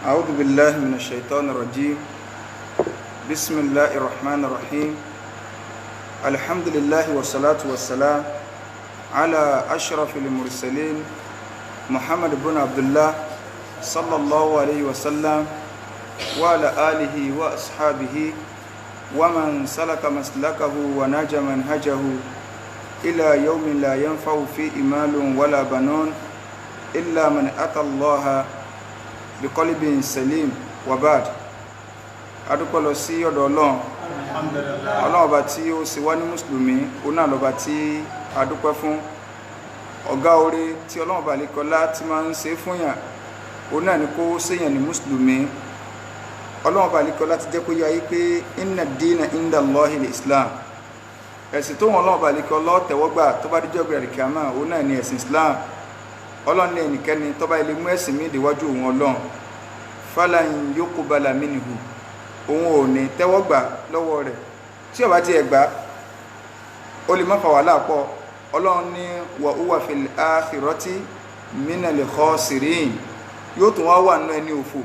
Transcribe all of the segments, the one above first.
أعوذ بالله من الشيطان الرجيم. بسم الله الرحمن الرحيم. الحمد لله والصلاة والسلام على أشرف المرسلين محمد بن عبد الله صلى الله عليه وسلم وعلى آله وأصحابه ومن سلك مسلكه ونهج منهجه إلى يوم لا ينفع فيه مال ولا بنون إلا من أتى الله بقلب سليم وبعد. adúpẹ́ lọ sí ọ̀dọ̀ Ọlọ́run. Ọlọ́run ọba tí ó ṣe wá ní mùsùlùmí, òun náà lọ́ba tí adúpẹ́ fún. Ọ̀gá oore tí Ọlọ́run ọba àlékọ́lá tí máa ń ṣe fún yàn, òun náà ni kó ṣèyàn ní mùsùlùmí. Ọlọ́run ọba àlékọ́lá ti jẹ́ kó yé ayé pé inna ad-dina inda Allahi al-Islam. Ẹ̀sìn tó wọn Ọlọ́run ọba àlékọ́lá tẹ̀wọ́gbà tó bá díjọ́ gbé àríkàmá, òun náà ni ẹ̀sìn Islam. Ọlọ́run ní ẹnikẹ́ni tó bá ilé mú ẹ̀sìn mí déwájú òun Ọlọ́run, falan yuqbala minhu, òun ò ní tẹ́wọ́gbà lọ́wọ́ rẹ̀. Tí ó bá ti ẹ̀gbá, ó lè má fa wàhálà pọ̀. Ọlọ́run ní wa huwa fil akhirati minal khasirin, yóò tún wá wà nínú ẹni òfò,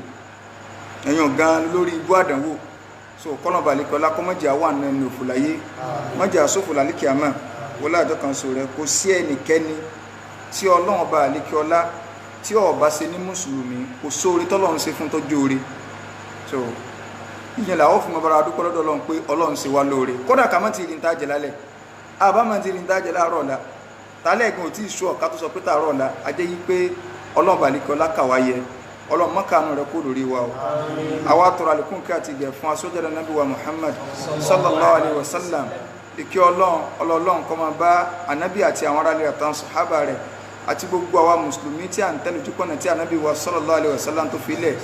ẹ̀yàn gan lórí ibú àdánwò. So kọ́nà balẹ̀kọ́lá kọ́ mọ́jà wà nínú ẹni òfò láyé, mọ́jà sófò lálíkìámà. Wọlé àjọ kan sọ rẹ̀, kò sí ẹnikẹ́ni tí Ọlọ́run bá àlékíọlá tí ó bá ṣe ní mùsùlùmí, kò sóore tọ́lọ́run ṣe fún tọ́jú oore. So ìyẹn làwọn fún ọmọbára dúpẹ́ lọ́dọ̀ Ọlọ́run pé Ọlọ́run ṣe wá lóore. Kódà ká má ti rí ń tájẹ lálẹ́, àbá má ti rí ń tájẹ láàárọ̀ ọ̀la, tálẹ̀ ẹ̀gbọ́n ò tí ì sọ ọ̀ká tó sọ pé tààrọ̀ ọ̀la, a jẹ́ yí pé Ọlọ́run bá àlékíọlá kàwá yẹ. Ọlọ́run mọ́kànú rẹ̀ kó lórí wa o. Àwa tọrọ àlékún kí àti ìgẹ̀ fún asójáde Nábì wa Muhammad sallallahu alayhi wa sallam. Ìkẹ́ Ọlọ́run kó máa bá ànábì àti àwọn aráàlú àtàwọn sàhábà rẹ̀ àti gbogbo àwa mùsùlùmí tí a ń tẹ́lẹ̀ jùpọ̀nà tí ànábì wa sallallahu alaihi wasallam tó filẹ̀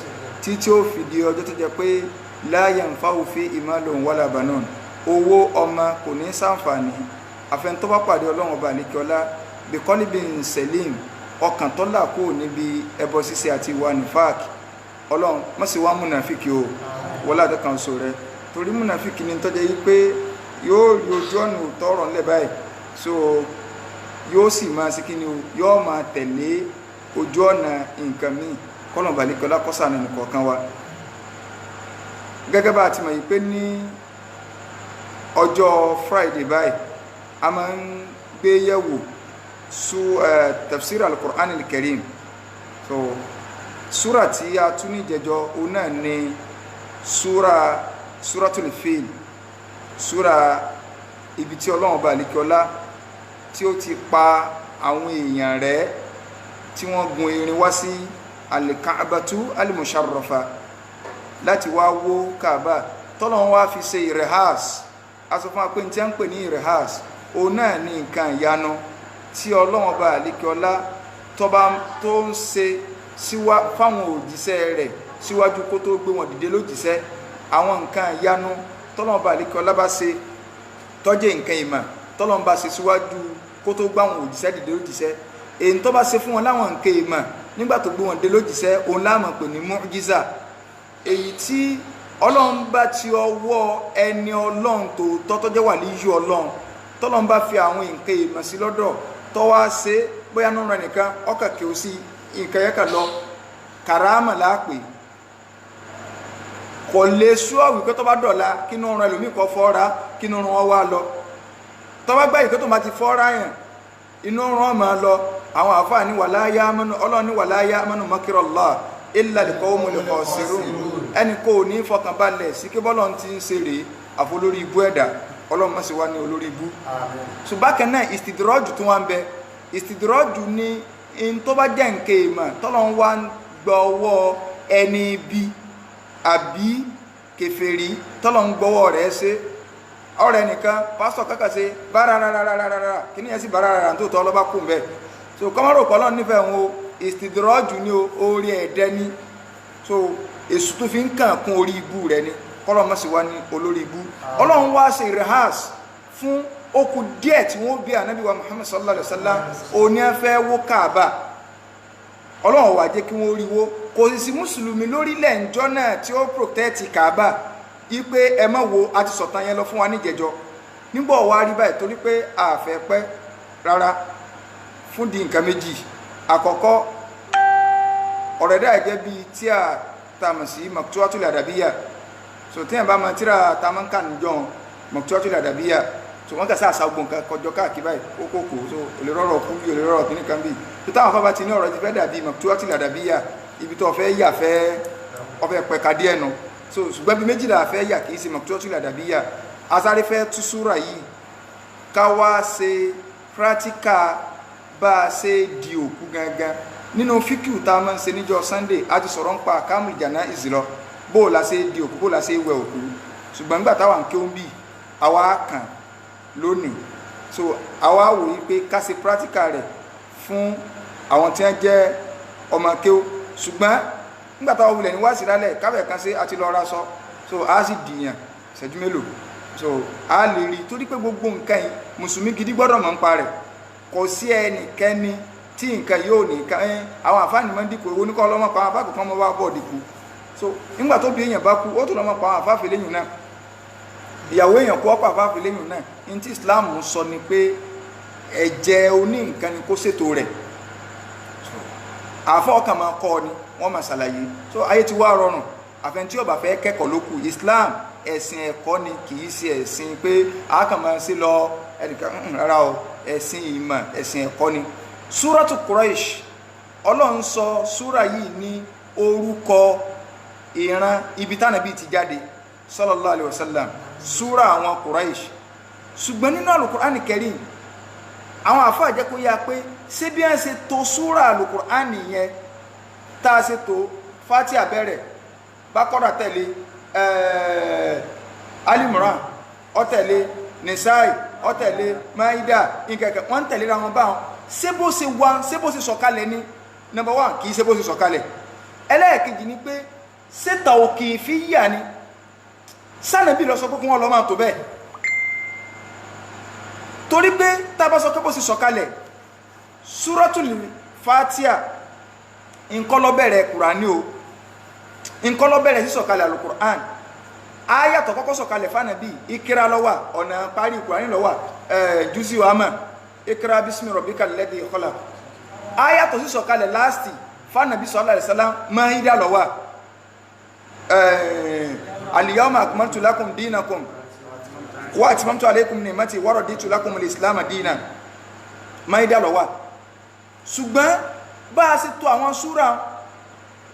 tí ó fi di ọjọ́ tó jẹ́ pé la yanfa'u fihi malun wala banun, owó ọmọ kò ní ṣàǹfààní àfẹn tó bá pàdé Ọlọ́run ọba àlékíọlá bi qalbin salim, ọkàn tó là kó níbi ẹbọ ṣíṣe àti ìwà nifaq. Ọlọ́run má ṣe wá múnàfíkì o, wọlá àdọ́kan sọ rẹ, torí múnàfíkì ni tó jẹ́ yí pé yóò rí ojú ọ̀nà tọrọ ńlẹ̀ báyìí, so yóò sì máa sí kí ni o, yóò máa tẹ̀lé ojú ọ̀nà nǹkan míì. Kọ́lọ̀ balẹ̀kọ́lá kọ́sà nínú kọ̀ọ̀kan wa. Gẹ́gẹ́ bá ti mọ̀ yí pé ní ọjọ́ Friday báyìí a máa ń gbé yẹ̀wò tafsir al-Qur'an al-Karim. So súra tí a tún ní ìjẹjọ òun náà ni súratul Fil, súra ibi tí Ọlọ́run balẹ̀kọ́lá tí ó ti pa àwọn èèyàn rẹ̀ tí wọ́n gun erin wá sí al-Ka'batu al-Musharrafa láti wá wó Kaaba, tọ́lọ́run wá fi ṣe ìrẹ̀hás. A sọ fún wa pé tí a ń pè ní ìrẹ̀hás, òun náà ní nǹkan ìyanu tí Ọlọ́run bá àlékíọlá tó ń ṣe fáwọn òjíṣẹ́ rẹ̀ síwájú kó tó gbé wọn dìde lójíṣẹ́. Àwọn nǹkan ìyanu tọ́lọ́run bá àlékíọlá bá ṣe tọ́jẹ́ nǹkan ìmọ̀ tọ́lọ́run bá ṣe síwájú kó tó gbá wọn òjíṣẹ́ dìde lójíṣẹ́. Èyí tó bá ṣe fún wọn láwọn nǹkan ìmọ̀ nígbà tó gbé wọn dé lójíṣẹ́, òun la máa pè ní mu'jiza. Èyí tí Ọlọ́run bá ti ọwọ́ ẹni Ọlọ́run tòótọ́ tó jẹ́ wàlíyù Ọlọ́run, tọ́lọ́run bá fi àwọn nǹkan ìmọ̀ sí lọ́dọ̀ tó wá ṣe bóyá nínú rẹ̀ nìkan ọkà kí o sí nǹkan yẹn kà lọ kàrámà láàpè. Kò lè sú ọ̀wì pé tó bá dọ̀la kí inú ọ̀run ẹlòmíì kọ́ fọ́ra kí inú ọ̀run wọn wá lọ. Tó bá gbá ìpé tó máa ti fọ́ra yẹn inú ọ̀run ọmọ lọ. Àwọn àfáà ní wala ya'manu, Ọlọ́run ní wala ya'manu makrallah illa al-qawmul khasirun. Ẹni kò ní fọkànbalẹ̀ sí kí bọ́lọ́run ti ń ṣe rèé àfolórí ibú ẹ̀dá. Ọlọ́run má ṣe wá ní olórí ibú. Ṣùgbọ́n kan náà ìstìdírọ́jù tó wá ń bẹ. Ìstìdírọ́jù ní in tó bá jẹ́ nǹkan ìmọ̀ tọ́lọ́run wá ń gba ọwọ́ ẹni ibi àbí kèfèrí tọ́lọ́run gbọ́wọ́ rẹ̀ ṣe. Ọ̀rẹ́ nìkan pásítọ̀ kàkà ṣe bárárárárárá kí ní ẹ sí bárárárá tó tọ́ ọlọ́bá kù ń bẹ. So kọ́mọ́rò pọ̀ lọ́nà nífẹ̀ẹ́ wọn o, ìstìdírọ́jù ní orí ẹ̀dẹ́ ní. So èsù tó fi ń kàn kún orí ibú rẹ̀ ni. Kọ́lọ́ mọ́ sí wá ní olórí ibú. Ọlọ́run wá ṣe rehas fún okù díẹ̀ tí wọ́n bí ànábì wa Muhammad sallallahu alaihi wasallam òní ẹ fẹ́ wó Kaaba. Ọlọ́run wá jẹ́ kí wọ́n rí wó. Kò sì sí mùsùlùmí lórílẹ̀ ńjọ́ náà tí ó protect Kaaba ipe ẹ má wo àti sọ̀tàn yẹn lọ fún wa níjẹjọ. Nígbà wá rí báyìí torí pé àfẹ́ pẹ́ rárá fún di nǹkan méjì. Àkọ́kọ́ ọ̀rẹ́dà gẹ́gẹ́ bíi tí a tá a mọ̀ sí Maktuatul Adabiyya so téèyàn bá mọ tíra tá a máa ń kà níjọ́ Maktuatul Adabiyya so wọ́n kà sáà sáwọn nǹkan kọjọ káàkiri báyìí kókòkò so olè rọrọ̀ kú bí olè rọrọ̀ kìíní kan bí tó táwọn afábá ti ní ọ̀rọ̀ ti fẹ́ dàbí Maktuatul Adabiyya ibi tó fẹ́ yà fẹ́ ọfẹ́ pẹ̀ka díẹ̀ nu so ṣùgbọ́n bí méjìlá fẹ́ yà kìí ṣe Maktuatul Adabiyya asáré fẹ́ tú súra yìí ká wá ṣe practical bá a ṣe di òkú gangan nínú fíkìú tá a máa ń ṣe níjọ́ Sunday a ti sọ̀rọ̀ ń pa Ahkamul Janaiz lọ bó la ṣe di òkú bó la ṣe wẹ òkú ṣùgbọ́n nígbà táwa ń kéwọ́n bì àwa kàn lónìí so àwa wò yí pé ká ṣe practical rẹ̀ fún àwọn tí wọ́n jẹ́ ọmọ kéwọ́ ṣùgbọ́n nígbà táwa wulẹ̀ ní wá sí lálẹ́ káfẹ́ kan ṣe àti lọ́ọ́ ra sọ so a sì dìyàn ṣẹ́jú mélòó so a lè rí torí pé gbogbo nǹkan yìí mùsùlùmí gidi gbọ́dọ̀ mọ̀ ń pa rẹ̀ kò sí ẹnikẹ́ni tí nǹkan yóò ní àwọn àfáàní máa ń dìkò owó níkọ́ ọlọ́mọ pa àwọn afáàkù kan mọ́ wá bọ̀ dìkù so nígbà tó bí èèyàn bá kú ó tó lọ́mọ pa àwọn afáàfẹ́ lẹ́yìn náà ìyàwó èèyàn kú ọ̀pọ̀ afáàfẹ́ lẹ́yìn náà ní tí Islam sọ ni pé ẹ̀jẹ̀ oní nǹkan ni kó ṣètò rẹ̀ àfọ́ ọkàn máa kọ́ ni wọ́n máa ṣàlàyé so ayé ti wá rọrùn àfẹn tí ó bá fẹ́ kẹ́kọ̀ọ́ ló kù Islam ẹ̀sìn ẹ̀kọ́ ni kì í ṣe ẹ̀sìn pé a kàn máa ṣe lọ ẹnìkan rárá o ẹ̀sìn ìmọ̀ ẹ̀sìn ẹ̀kọ́ ni Suratu Quraish Ọlọ́run sọ súra yìí ní orúkọ ìran ibi tánàbí ti jáde sallallahu alaihi wasallam súra àwọn Quraish ṣùgbọ́n nínú Al-Qur'an Karim àwọn àfáà jẹ́ kó yá pé ṣé bí wọ́n ṣe to súra Al-Qur'an yẹn tá a ṣe tó Fatiha bẹ̀rẹ̀ Baqara tẹ̀lé Al-Imran ó tẹ̀lé Nisai ó tẹ̀lé Maida nkẹ̀kẹ̀ wọ́n tẹ̀lé ra wọn báwọn ṣé bó ṣe sọ̀kalẹ̀ ní number one kìí ṣe bó ṣe sọ̀kalẹ̀ ẹlẹ́ẹ̀kejì ni pé ṣé tawqifiyya ni sànàbí lọ sọ pé kí wọ́n lọ máa tó bẹ́ẹ̀ torí pé tá a bá sọ pé bó ṣe sọ̀kalẹ̀ Suratul Fatiha nǹkan ló bẹ̀rẹ̀ Kùránì o nǹkan ló bẹ̀rẹ̀ sí sọ̀kalẹ̀ Al-Qur'an ayatọ̀ kọ́kọ́ sọ̀kalẹ̀ fánàbí Ikra ló wà ọ̀nà parí Kùránì ló wà jùsí wa mọ̀ Ikra bismi rabbikal ladhi khalaq ayatọ̀ sí sọ̀kalẹ̀ láàstì fánàbí sallallahu alaihi wasallam Maida ló wà al-yawma akmaltu lakum dinakum wa atmamtu alaykum ni'mati wa raditu lakum al-islama dinan Maida ló wà ṣùgbọ́n bá a ṣe tó àwọn súra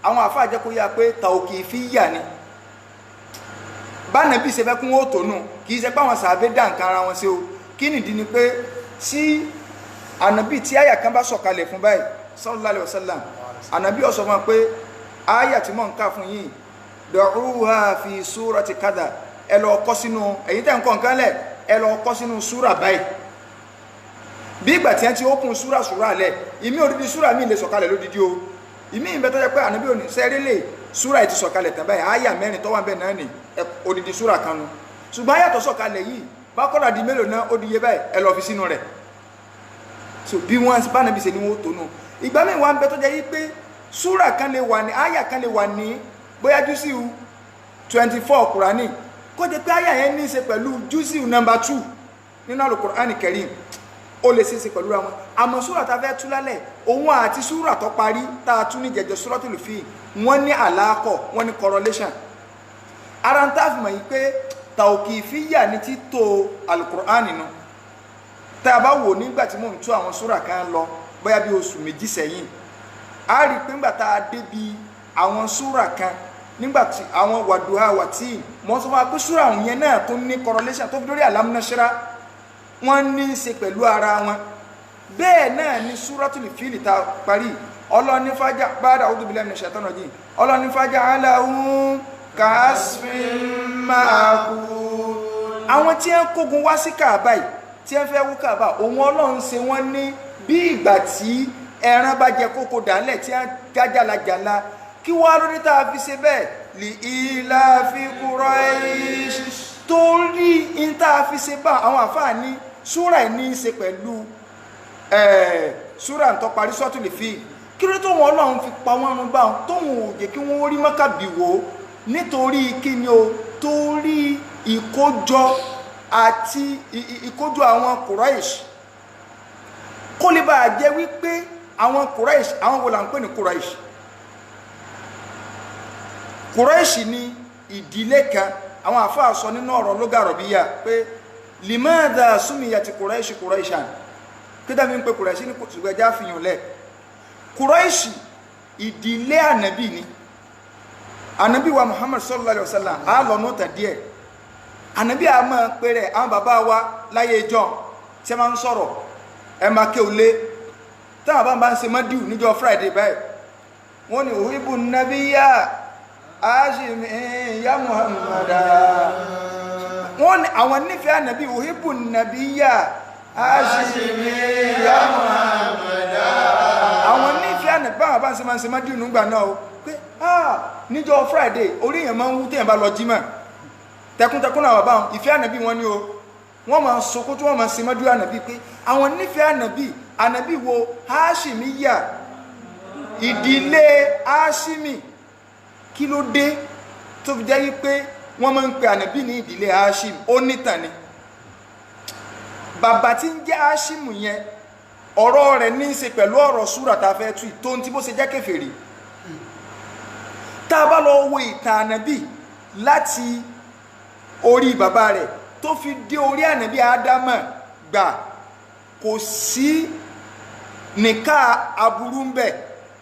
àwọn àfáà jẹ́ kó yá pé tawqifiyya ni bá nàbí ṣe fẹ́ kún ó tónú kìí ṣe pé àwọn sàábé dá nǹkan ara wọn sí o kí nìdí ni pé tí ànàbí tí àyà kan bá sọ̀kalẹ̀ fún báyìí sallallahu alaihi wasallam ànàbí ó sọ fún pé àyà tí mò ń kà fún yìí da'uha fi surati kada ẹ lọ kọ sínú èyí tẹ́ ń kọ nǹkan lẹ̀ ẹ lọ kọ sínú súra báyìí bí ìgbà tí wọ́n ti ókun súra lẹ̀ ìmí òdìdí súra mi lè sọ̀kalẹ̀ lódìdí o ìmí ìbẹ́ tó jẹ́ pé ànàbí òní sẹ́rí lè súra ti sọ̀kalẹ̀ tàn báyìí àyà mẹ́rin tó wà bẹ́ẹ̀ náà ni òdìdí súra kan nu ṣùgbọ́n àyà tó sọ̀kalẹ̀ yìí Baqara di mélòó náà ó di iye báyìí ẹ lọ fi sínú rẹ̀ so bí wọ́n bá nàbí ṣe ni wọ́n tó nù ìgbà míì wà ń bẹ tó jẹ́ yí pé súra kan lè wà ní àyà kan lè wà ní bóyá júsíù 24 Kùránì kó jẹ́ pé àyà yẹn ní í ṣe pẹ̀lú júsíù number 2 nínú Al-Qur'an Karim ó lè ṣe pẹ̀lú àwọn àmọ́ súra tá fẹ́ tú lálẹ̀ òun àti súra tó parí tá a tú ní jẹjọ Suratul Fil wọ́n ní àlàkọ̀ wọ́n ní correlation ara ń tàfi mọ̀ yí pé tawqifiyya ní títò Al-Qur'an nínú tá a bá wò nígbà tí mò ń tú àwọn súra kan lọ bóyá bí oṣù méjì sẹ́yìn a rí pé nígbà tá a débi àwọn súra kan nígbà tí àwọn Wadduha Wattin mọ́ sọ fún wa pé súra àwọn yẹn náà tó ní correlation tó fi dórí Alam Nashra wọ́n ní í ṣe pẹ̀lú ara wọn bẹ́ẹ̀ náà ni Suratul Fil ta parí ọlọ́ni fájá bára a'udhu billahi minash shaitanir rajim ọlọ́ni fájá aláhùn kàásfin ma'kul àwọn tí ń kógun wá sí Kaaba yìí tí ń fẹ́ wú Kaaba òun Ọlọ́run ṣe wọ́n ní bí ìgbà tí ẹran bá jẹ kókó dálẹ̀ tí ń gájàlájàlá kí wá lórí tá a fi ṣe bẹ́ẹ̀ li ilafi Quraish torí in tá a fi ṣe bá àwọn àfáà ní súra ẹ̀ ní í ṣe pẹ̀lú súra tó parí Suratul Fil kí ló tó wọn Ọlọ́run fi pa wọ́n run báwọn tóun ò jẹ́ kí wọ́n rí Mákà bì wò nítorí kíni o torí ìkójọ àti ìkójọ àwọn Quraish kó lè bá a jẹ́ wípé àwọn Quraish àwọn wo là ń pè ní Quraish Quraish ní ìdílé kan àwọn àfáà sọ nínú ọ̀rọ̀ lugha Arabiyya pé limadha sumiyat Quraish Quraishan kídà mi ń pe Quraish ní ṣùgbẹ́já fihàn lẹ̀ Quraish ìdílé ànàbí ni ànàbí wa Muhammad sallallahu alaihi wasallam á lọ nọ́ta díẹ̀ ànàbí a máa pè rẹ̀ àwọn bàbá wa láyé ìjọ tí a máa ń sọ̀rọ̀ ẹ máa ké olé táwọn bá ń ṣe mọ́díù níjọ́ Friday báyìí wọ́n ní uhibbu nabiyya Hashimi ya Muhammada wọ́n ní àwọn nífẹ̀ẹ́ ànàbí uhibbu nabiyya Hashimi ya Muhammada àwọn nífẹ̀ẹ́ ànàbí báwọn bá ń ṣe máa ń ṣe mọ́díù nígbà náà o pé níjọ́ Friday orí èèyàn máa ń wú téèyàn bá lọ jímọ̀ tẹkùntẹkùn náà bàbá wọn ìfẹ́ ànàbí wọn ni o wọ́n máa ń sọkó tí wọ́n máa ń ṣe mọ́díù ànàbí pé àwọn nífẹ̀ẹ́ ànàbí wo Hashimiyya ìdílé Hashimi kí ló dé tó fi jẹ́ wípé wọ́n máa ń pe ànàbí ní ìdílé Hashim ó nítàn ni bàbá tí ń jẹ́ Hashim yẹn ọ̀rọ̀ rẹ̀ ní í ṣe pẹ̀lú ọ̀rọ̀ súrà tá a fẹ́ tú tó ń tí bó ṣe jẹ́ kèfèrí tá a bá lọ wo ìtàn ànàbí láti orí bàbá rẹ̀ tó fi dé orí ànàbí Ádámà gbà kò sí nìka aburú ń bẹ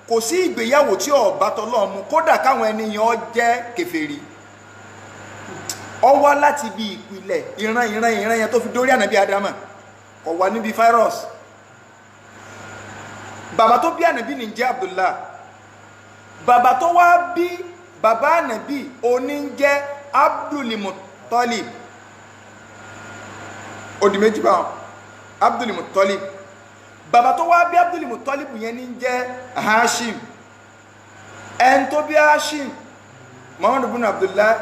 kò sí ìgbéyàwó tí ó bá tọ́lọ́run mu kódà káwọn ènìyàn jẹ́ kèfèrí ó wá láti bí ìpìlẹ̀ ìran yẹn tó fi dórí ànàbí Ádámà kò wà níbi virus bàbá tó bí ànàbí ní jẹ́ Abdullah bàbá tó wá bí bàbá ànàbí oní jẹ́ Abdul Muttalib odi méjì báwọn Abdul Muttalib bàbá tó wá bí Abdul Muttalib yẹn ní jẹ́ Hashim ẹn tó bí Hashim Muhammad ibn Abdullah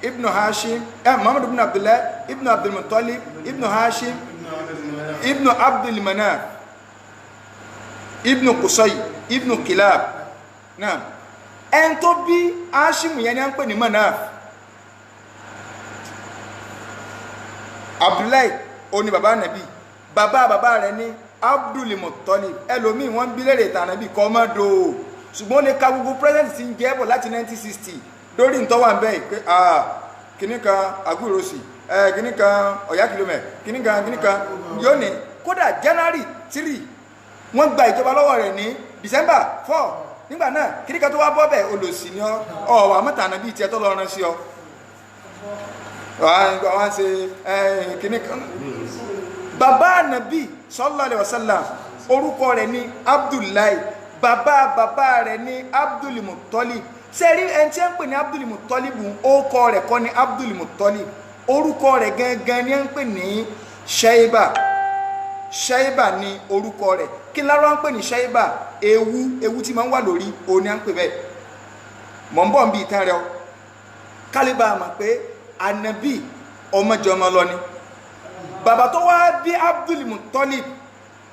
ibn Hashim Muhammad ibn Abdullah ibn Abdul Muttalib ibn Hashim ibn Abdul Manaf ibn Qusay ibn Kilab náà ẹn tó bí Hashim yẹn ni a ń pè ní Manaf Abdullahi oní bàbá nàbí bàbá rẹ̀ ní Abdul Muttalib ẹlòmíì wọ́n bí lérè tànàbí kọ́mọ́dọ̀ ṣùgbọ́n ó lè ka gbogbo president tí ń jẹ́ bọ̀ láti 1960 lórí ìtọ́wà ń bẹ́ẹ̀ pé kìíní kan agúròsì kìíní kan ọ̀yá kìlómẹ̀ kìíní kan yóò ní kódà January 3 wọ́n gba ìjọba lọ́wọ́ rẹ̀ ní December 4 nígbà náà kìíní kan tó wá bọ́ bẹ̀ olòsì ni ọ̀wà mọ́tànàbí tiẹ̀ tó lọ rán sí ọ wọ́n ṣe kìíní kan bàbá ànàbí sallallahu alaihi wasallam orúkọ rẹ̀ ní Abdullahi bàbá rẹ̀ ní Abdul Muttalib sẹ́rí ẹni tí ń pè ní Abdul Muttalib orúkọ rẹ̀ kọ́ ní Abdul Muttalib orúkọ rẹ̀ gangan ni ń pè ní Shaiba ní orúkọ rẹ̀ kí lárọ́ ń pè ní Shaiba ewu tí ma ń wà lórí òun ni ń pè bẹ́ẹ̀ mọ̀ ń bọ̀ ń bí ìtàn rẹ̀ kálíbà mọ̀ pé ànàbí ọmọjọmọ lọ ni bàbá tó wá bí Abdul Muttalib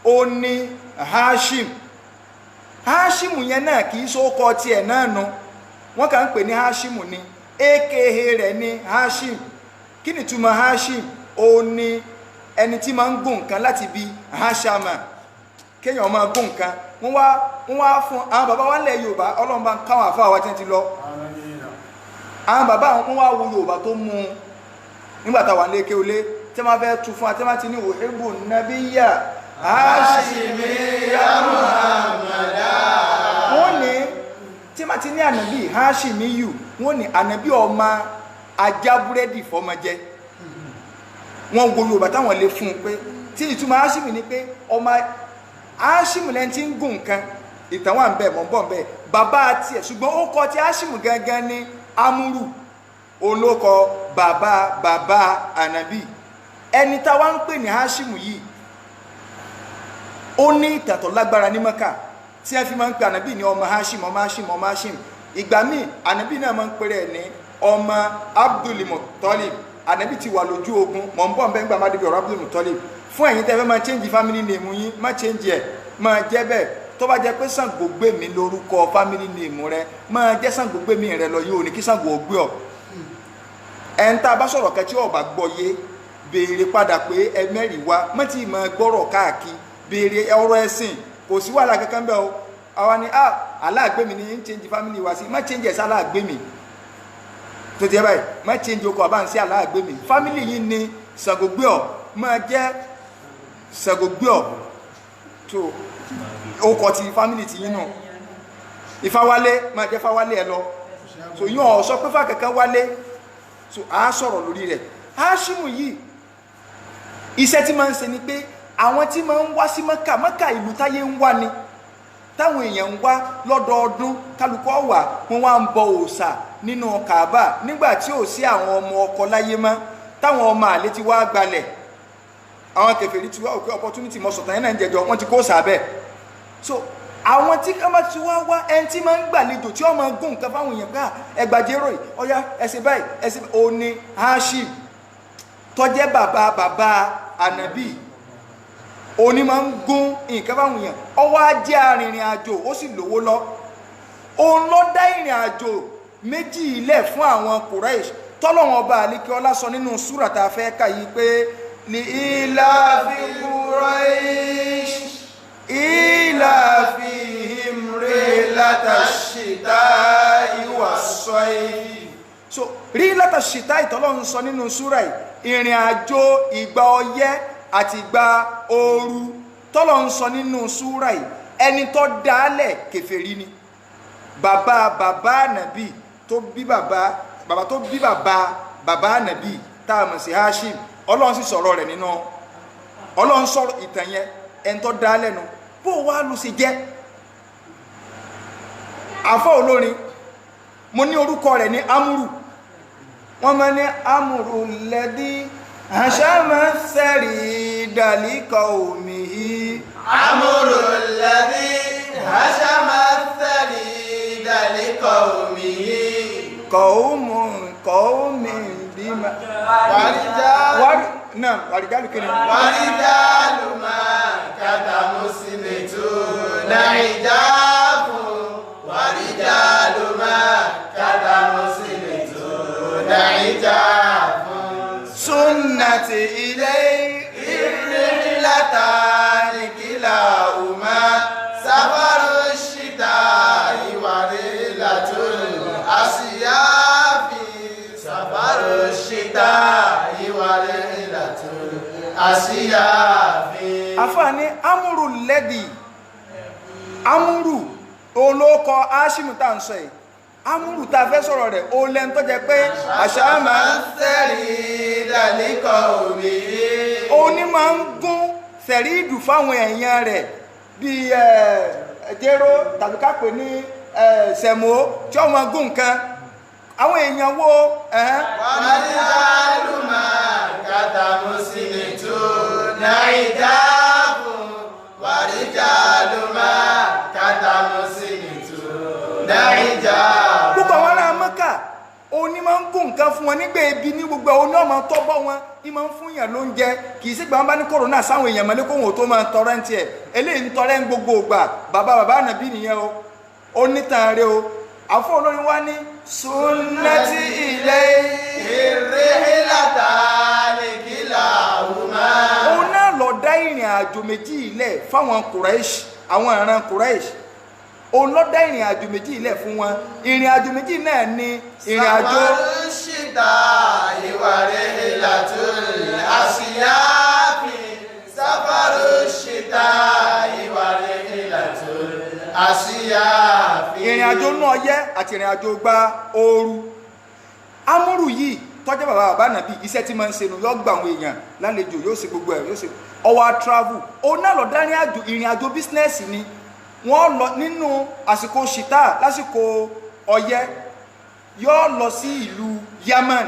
ó ní Hashim yẹn náà kìí sókọ tiẹ̀ náà nu wọ́n kàn ń pè ní Hashim ní aka rẹ̀ ní Hashim kí ni túmọ̀ Hashim ó ní ẹni tí máa ń gùn nǹkan láti bí Hashama kéèyàn máa gùn nǹkan wọ́n wá fún àwọn bàbá wa nílẹ̀ Yorùbá Ọlọ́run bá ń káwọn àfáà wa tí wọ́n ti lọ àwọn bàbá wọn wá wo Yorùbá tó mú un nígbà táwọn lékè olé tí wọ́n fẹ́ tu fún àti wọ́n ti ní uhibbu nabiyya Hashimi ya Muhammada wọ́n ní tí wọ́n ti ní ànàbí Hashimiyu wọ́n ní ànàbí ọmọ ajá búrẹ́dì fọmọ jẹ wọ́n wo Yorùbá táwọn lè fún un pé tí ìtumọ̀ Hashimi ni pé ọmọ Hashimi lẹ́ni tí ń gùn nǹkan ìtàn wà ń bẹ̀ mọ̀ ń bọ̀ ń bẹ̀ bàbá tiẹ̀ ṣùgbọ́n ó kọ ti Hashimi gangan ní Amúrù olókọ bàbá ànàbí ẹni táwa ń pè ní Hashim yìí ó ní ìtàtọ̀ lágbára ní Mẹ́kà tí a fi máa ń pè ànàbí ní ọmọ Hashim ìgbà míì ànàbí náà máa ń pè rẹ̀ ní ọmọ Abdul Muttalib ànàbí ti wà lójú ogun mọ̀ ń bọ̀ ń bẹ́ ń gbà má débi ọ̀rọ̀ Abdul Muttalib fún ẹ̀yin tẹ́ fẹ́ máa change family name yín má change ẹ̀ máa jẹ́ bẹ́ẹ̀ tó bá jẹ́ pé Ṣàngó gbé mi lórúkọ family name rẹ máa jẹ́ Ṣàngó gbé mi rẹ lọ yóò ní kí Ṣàngó gbé ọ ẹn tá a bá sọ̀rọ̀ kẹ́ tí ọba gbọ́ yé béèrè padà pé ẹmẹ́rì wá mọ́tì ìmọ̀ gbọ́rọ̀ káàkiri béèrè ọ̀rọ̀ ẹ̀sìn kò sí wàhálà kankan bẹ́ẹ̀ o àwa ni aláàgbémi ni ń change family wa sí má change ẹ̀sẹ̀ aláàgbémi tó ti yẹ báyìí má change okọ̀ àbá ń sí aláàgbé mi family yìí ni Ṣàngógbéọ̀ máa jẹ́ Ṣàngógbéọ̀ tó okọ̀ ti family ti yín náà Ìfáwálé máa jẹ́ Fáwálé ẹ lọ so yín ọ̀ sọ pé fà kankan wálé so a sọ̀rọ̀ lórí rẹ̀ Háṣímù yìí iṣẹ́ tí máa ń ṣe ni pé àwọn tí máa ń wá sí Mẹ́kà ìlú táyé ń wá ni táwọn èèyàn ń wá lọ́dọọdún kálukọ́ wà wọ́n wá ń bọ òòṣà nínú Kàábà nígbà tí ò sí àwọn ọmọ ọkọ láyé mọ́ táwọn ọmọ àlè ti wá gbalẹ̀ àwọn kèfèrí ti wá òkè opportunity mọ́ sọ̀tàn yẹn náà ń jẹjọ wọ́n ti kó sàbẹ̀ so àwọn tí ká má ti wá ẹni tí máa ń gbàlejò tí wọ́n máa gún nǹkan fáwọn èèyàn gbà ẹgbàjérò yìí ọ̀yá ẹsẹ̀ báyìí ẹsẹ̀ òní Háṣím tó jẹ́ bàbá ànábì òní máa ń gún nǹkan fáwọn èèyàn ó wá jẹ́ arìnrìn àjò ó sì lówó lọ òun ló dá ìrìn àjò méjì ilẹ̀ fún àwọn Quraysh tọ́lọ́wọ́n ọba àlékẹ́ ọlá sọ nínú súrà tá a fẹ́ kà yìí pé li ilafi Quraysh ilafihim rihlatash shita'i was-sayf so rihlatash shita'i ìtọ́lọ́run sọ nínú súrà yìí ìrìn àjò ìgbà ọyẹ́ àti ìgbà ooru tọ́lọ́run sọ nínú súrà yìí ẹni tó dálẹ̀ kèfèrí ni bàbá ànábì tó bí bàbá tó bí bàbá ànábì tá a mọ̀ sí Háṣím ọlọ́run sì sọ̀rọ̀ rẹ̀ nínú ọlọ́run sọ̀rọ̀ ìtàn yẹn ẹni tó dálẹ̀ nu bó wá ló ṣe jẹ́ àfọ́ olórin mo ní orúkọ rẹ̀ ní Amúrù wọ́n máa ní Amúrù lẹ́dí àṣàmà sẹ́rì dàlíkọ̀ omi yìí Amúrù lẹ́dí àṣàmà sẹ́rì dàlíkọ̀ omi yìí kọ̀ọ̀mù bímọ wàríjálù kí ni wàríjálù máa kàtà mùsùlùmí tó nàìjáàbù wàríjálù máa kàtà mùsùlùmí tó nàìjáàbù sunnati ilé ìrìnlátà nìkílà ọmọ sáfàrò ṣìtà ìwàrí látún àṣìyáfi sáfàrò ṣìtà ìwàrí látún àṣìyáfi. àfààní Amúrù lẹ́dì Amúrù olóòkọ Háṣímù tá à ń sọ yìí Amúrù tá a fẹ́ sọ̀rọ̀ rẹ̀ ó lẹ́nu tó jẹ́ pé àṣà máa ń sẹ́rí dàlíkọ̀ omi. òní máa ń gún sẹ̀ríìdù fáwọn èèyàn rẹ̀ bíi jéró tàbí ká pè ní sẹ̀mó tí wọ́n máa gún nǹkan àwọn èèyàn wo. wàríjálù máa kàtà mùsùlùmí tó nàìjáàbù wàríjálù máa kàtà mùsùlùmí tó nàìjáàbù. gbogbo àwọn ará Mẹ́kà òní máa ń gún nǹkan fún wọn nígbà ebi ní gbogbo òní ọmọ tọ́gbọ́ wọn ní máa ń fún yàn lóúnjẹ kì í sí gbà wọn bá ní kòrónà sáwọn èèyàn mọ́lẹ́ kóhùn tó máa ń tọrẹ ń tiẹ̀ eléyìí ń tọrẹ ń gbogbo ògbà bàbá ànábì nìyẹn o ó nítàn rẹ o àfọ olórin wa ní sunnati ilé ìrìnlátà nìkílà ọmọ. òun náà lọ dá ìrìn àjò méjì ilẹ̀ fáwọn Quraysh àwọn ìran Quraysh òun lọ dá ìrìn àjò méjì ilẹ̀ fún wọn ìrìn àjò méjì náà ni ìrìn àjò sáfàrò ṣìtà ìwàrí látún àṣìyáfi sáfàrò ṣìtà ìwàrí látún àṣìyáfi. ìrìn àjò náà ọyẹ́ àti ìrìn àjò gba ooru Amúrù yìí tọ́jú bàbá ànábì iṣẹ́ tí máa ń ṣe nu yọ gba àwọn èèyàn lálejò yóò ṣe gbogbo ẹ̀ yóò ṣe ọwọ́ travel òun náà lọ dá ìrìn àjò bísínẹ́sì ni wọ́n lọ nínú àsìkò ṣìtá lásìkò ọyẹ́ yóò lọ sí ìlú Yaman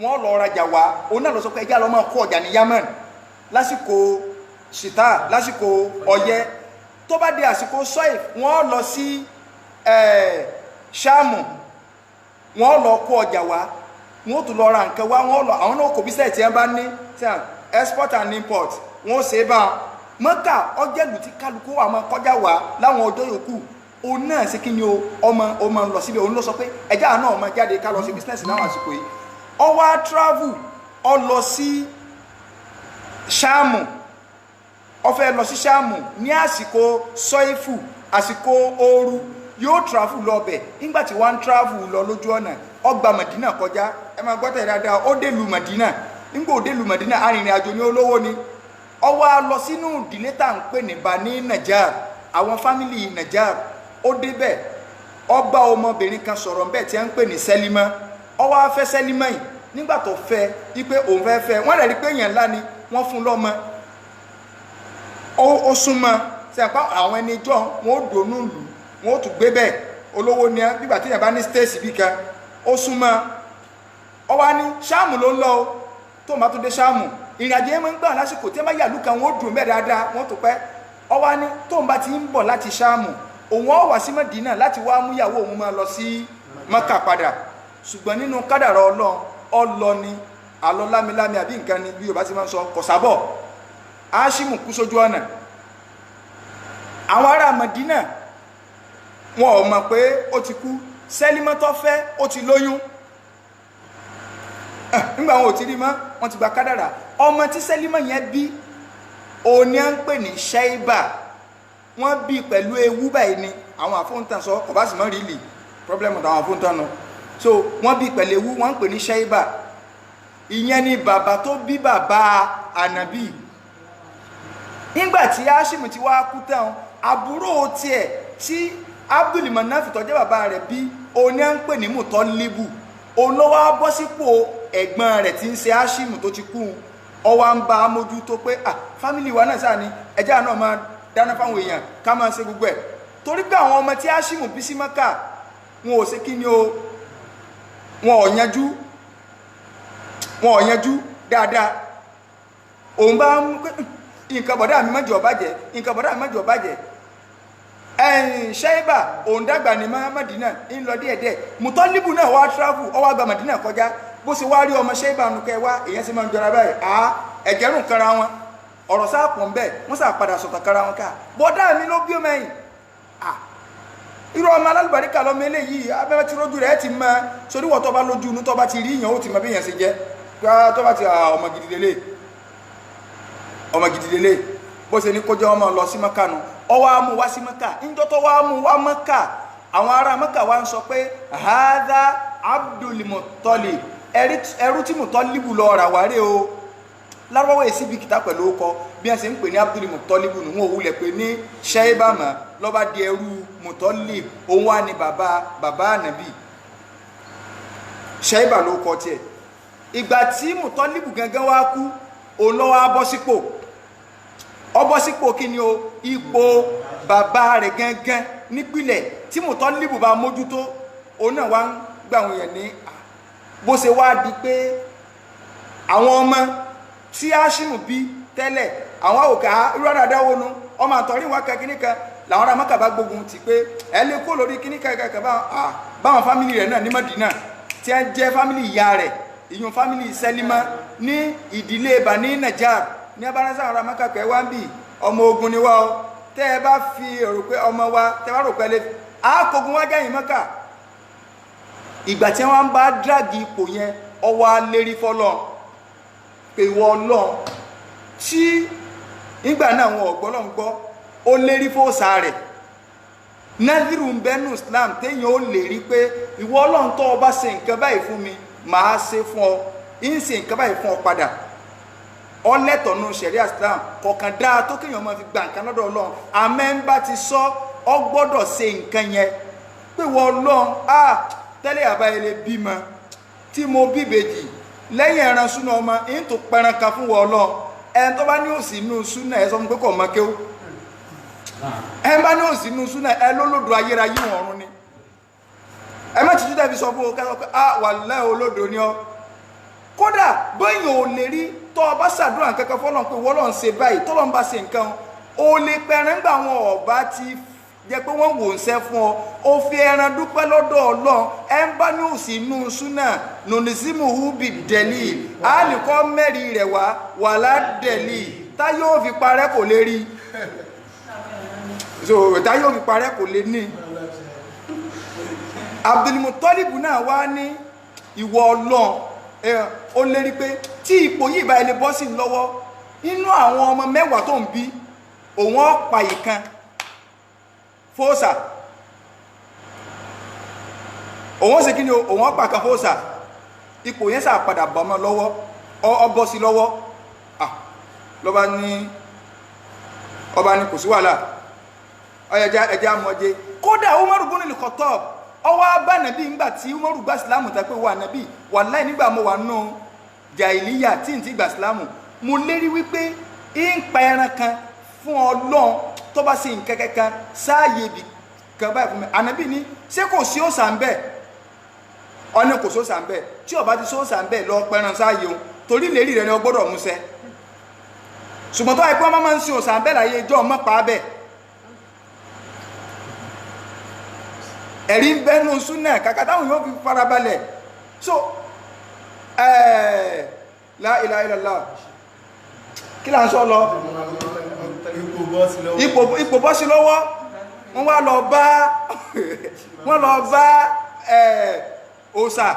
wọ́n lọ rajà wá òun náà lọ sọ pé ẹjá lọ máa kó ọjà ní Yaman lásìkò ṣìtá lásìkò ọyẹ́ tó bá di àsìkò sọ́ìf wọ́n lọ sí Ṣáàmù wọ́n lọ kó ọjà wá wọ́n tún lọ ra nǹkan wá wọ́n lọ àwọn náà kò bí sẹ́ẹ̀ tí wọ́n bá ní export and import wọ́n ṣe é bá Mẹ́kà ọjẹ́lù tí kálukú wà máa kọjá wá láwọn ọjọ́ yòókù òun náà sí kí ni ọmọ lọ síbi òun ló sọ pé ẹjá náà ọmọ jáde ká lọ sí business láwọn àsìkò yìí ó wá travel ó lọ sí Ṣáàmù ó fẹ́ lọ sí Ṣáàmù ní àsìkò sọ́ìfù àsìkò ooru yóò travel lọ bẹ̀ nígbà tí wọ́n travel lọ lójú ọ̀nà ó gba Madina kọjá ẹ máa gbọ́tẹ̀ dáadáa ó dé lu Madina nígbà ó dé lu Madina arìnrìn àjò ní olówó ni ó wá lọ sínú ìdílé tá à ń pè ní Bani Najjar àwọn fámìlì Najjar ó débẹ̀ ó bá ọmọbìnrin kan sọ̀rọ̀ ńbẹ̀ tí a ń pè ní Sẹ́límà ó wá fẹ́ Sẹ́límà yìí nígbà tó fẹ́ wípé òun fẹ́ wọ́n rẹ̀ rí pé èèyàn ńlá ni wọ́n fún lọ́mọ ó súnmọ́ sẹ́pá àwọn ẹni jọ wọn ó dònú lù wọn ó tún gbé bẹ́ẹ̀ olówó ni nígbà tí èèyàn bá ní stéèsì bí kan ó súnmọ́ ọ wá ní Ṣáàmù ló ń lọ o tó máa tún dé Ṣáàmù ìrìn àjò yẹn máa ń gbà lásìkò tí ẹ bá yàlú kan wọn ó dùn bẹ́ẹ̀ dáadáa wọn ó tún pẹ́ ọ wá ní tóun bá ti ń bọ̀ láti Ṣáàmù òun ó wá sí Mádínà láti wá mú ìyàwó òun máa lọ sí Mákà padà ṣùgbọ́n nínú kádàrá Ọlọ́run ọlọ ni alọ lámilámi àbí nǹkan ni bí Yorùbá ti máa ń sọ kọ̀sábọ̀ Áṣímù kú sójú ọ̀nà àwọn ará Mádínà wọn ò mọ̀ pé ó ti kú Sẹ́límà tó fẹ́ ó ti lóyún nígbà wọn ò ti rí mọ́ wọn ti gba kádàrá ọmọ tí Sẹ́límà yẹn bí òní à ń pè ní Ṣẹ́íbà wọ́n bí pẹ̀lú ewu báyìí ni àwọn àfóńtàn sọ kò bá sì mọ́ rí lì problem àwọn àfóńtàn nù so wọ́n bí pẹ̀lú ewu wọ́n ń pè ní Ṣẹ́íbà ìyẹn ni bàbá tó bí bàbá ànàbí nígbà tí Áṣímù ti wá kú tán àbúrò tiẹ̀ tí Abdul Manaf tó jẹ́ bàbá rẹ̀ bí òní à ń pè ní Mùtọ́líbù òun ló wá bọ́ sípò ẹ̀gbọ́n rẹ̀ tí ń ṣe Áṣímù tó ti kú ó wá ń bá a mójútó pé fámìlì wa náà sáà ni ẹjẹ́ náà máa dáná fáwọn èèyàn ká máa ṣe gbogbo ẹ̀ torí pé àwọn ọmọ tí Áṣímù bí sí Mákà wọn ò ṣe kí ni o wọn ò yanjú dáadáa òun bá ń pé nǹkan bọ̀dá mi mọ́jọ bàjẹ́ nǹkan bọ̀dá mi mọ́jọ bàjẹ́ Ṣẹ́íbà òun dàgbà ní Mádínà ń lọ díẹ̀díẹ̀ Mùtọ́líbù náà wá travel ó wá gba Mádínà kọjá bó ṣe wá rí ọmọ Ṣẹ́íbà nùkẹ́ wá èèyàn sì máa ń jọra báyìí ẹ̀jẹ̀rún kanra wọn ọ̀rọ̀ sáàpọ̀ ń bẹ̀ wọ́n sà padà sọ̀tàn kanra wọn ká bọ́dá mi ló bí ọmọ yìí irú ọmọ alálùbáríkà lọ́mọ eléyìí abẹ́rẹ́ tí lójú rẹ̀ ti mọ sórí wọ́n tó bá lójú inú tó bá ti rí ìyàn ó ti mọ bí èèyàn ṣe jẹ́ tó bá ti ọmọ gidi lélẹ̀ bó ṣe ní kó jẹ́ ọmọ lọ sí Mákà nù ó wá mú wá sí Mákà níjọ́ tó wá mú wá Mákà àwọn ará Mákà wá ń sọ pé hadha Abdul Muttalib ẹrú tí Mutalibu lọ rà wáré o lárọ́wọ́ èsì bí kìtà pẹ̀lú ọkọ bí wọ́n ṣe ń pè ní Abdul Mutalibu nù wọn ò wulẹ̀ pé ní Ṣẹ́íbà mọ́ lọ́ba di ẹrú Mutalib òun wá ní bàbá ànàbì Ṣẹ́íbà ló kọ tiẹ̀ ìgbà tí Mutalibu gangan wá kú òun lọ́wọ́ á bọ́ sípò ó bọ́ sípò kí ni o ipò bàbá rẹ̀ gangan nípìnlẹ̀ tí Mutalibu bá mójútó òun náà wá ń gbà àwọn èèyàn ní bó ṣe wá di pé àwọn ọmọ tí Áṣímù bí tẹ́lẹ̀ àwọn òkè irú àdáadáa wọnú ọmọ àtọ̀rí wọn kan kíní kan làwọn ará Mákà bá gbógun ti pé ẹ lè kó lórí kíní kan báwọn fámìlì rẹ̀ náà ní Mádínà tí wọ́n jẹ́ fámìlì ìyá rẹ̀ ìyún fámìlì Sẹ́límà ní ìdílé Bani Najjar ní abánáṣá ará Mákà pé wá ń bì ọmọ ogun ni wá o tẹ́ ẹ bá fi èrò pé ọmọ wa tẹ́ bá rò pé àákógun wá jẹ́yìn Mákà ìgbà tí wọ́n bá dráàgì ipò yẹn ọwọ́ alérí fọ́lọ́ pé ìwọ Ọlọ́run tí nígbà náà wọn ọ̀gbọ́n náà ń gbọ́ ó lérí fóòsà rẹ̀ nàdírù ń bẹ́nu Islam téèyàn ó lè rí pé ìwọ Ọlọ́run tó o bá ṣe nǹkan báyìí fún mi màá ṣe fún ọ ń ṣe nǹkan báyìí fún ọ padà ọlẹ́tọ̀ọ́nù ṣẹ̀ríà Islam kọ̀ọ̀kan dáa tó kéèyàn máa fi gba nǹkan lọ́dọ̀ Ọlọ́run àmẹ́ńbá ti sọ ọ gbọ́dọ̀ ṣe nǹkan yẹn pé ìwọ Ọlọ́run tẹ́lẹ̀ àbáyé lè bímọ tí mo bí ìbejì lẹ́yìn ẹran súná ọmọ èyí tó pẹran kan fún wọ́ọ́ lọ ẹni tó bá ní òsì inú súná ẹ sọ fún pé kò mọ kéwú ẹni bá ní òsì inú súná ẹ lólódò ayérayé ọ̀run ni ẹ má tìjú dàbí sọ fún o kẹsàn pé wallahi olódò ni ọ kódà bóyá ò lè rí tọ́ ọ bá ṣàdúrà kankan fọlọ́n pé wọ́n lọ́n ṣe báyìí tọ́lọ́n bá ṣe nǹkan o lè pẹran gbà wọn ọ̀bá ti jẹ́ pé wọ́n wò ń sẹ́ fún ọ ó fi ẹran dúpẹ́ lọ́dọ̀ Ọlọ́run ẹ ń bá ní òsì inú súnà nùnìsímù húbì dẹ̀lì á nìkọ́ mẹ́rin rẹ̀ wà ládẹ̀lì tá yóò fi parẹ́ kò lè rí so tá yóò fi parẹ́ kò lè ní Abdul Muttalib náà wá ní ìwọ Ọlọ́run ó lérí pé tí ipò yìí bá ilé bọ́ sí lọ́wọ́ inú àwọn ọmọ mẹ́wàá tó ń bí òun ọ̀pá ìkan fóòsà òun ṣe kí ni òun ọ̀pá kan fóòsà ipò yẹn sà padà bọ́ ọmọ lọ́wọ́ ọbọ̀ sí lọ́wọ́ lọ́ba ní kò sí wàhálà ẹja mọ́jẹ kódà Umaru ibn al-Khattab ọwọ́ abá nàbí ńgbà tí Umaru gba ìsìlámù tẹ́ pé wà nàbí wallahi nígbà mo wà nù jàìlíyà tí n ti gba ìsìlámù mo lérí wípé ń pa ẹran kan fún Ọlọ́run tó bá ṣe nǹkan kankan sáàyè ibì kan báyìí fún mi ànábì ní ṣé kò sí òòṣà ń bẹ ọ̀nà kò sóòṣà ń bẹ tí ó bá ti sóòṣà ń bẹ lọ pẹran sáàyè o torí lérí rẹ ni o gbọ́dọ̀ múṣẹ ṣùgbọ́n tó àìpé ọmọ máa ń sin òòṣà ń bẹ láyé ìjọ ọmọ pa bẹ ẹ̀rí ń bẹ́nu súnà kàkà táwọn yóò fi farabalẹ̀ so la ilaha illallah kí là ń sọ lọ ipò bọ́sí lọ́wọ́ wọ́n wá lọ bá òòṣà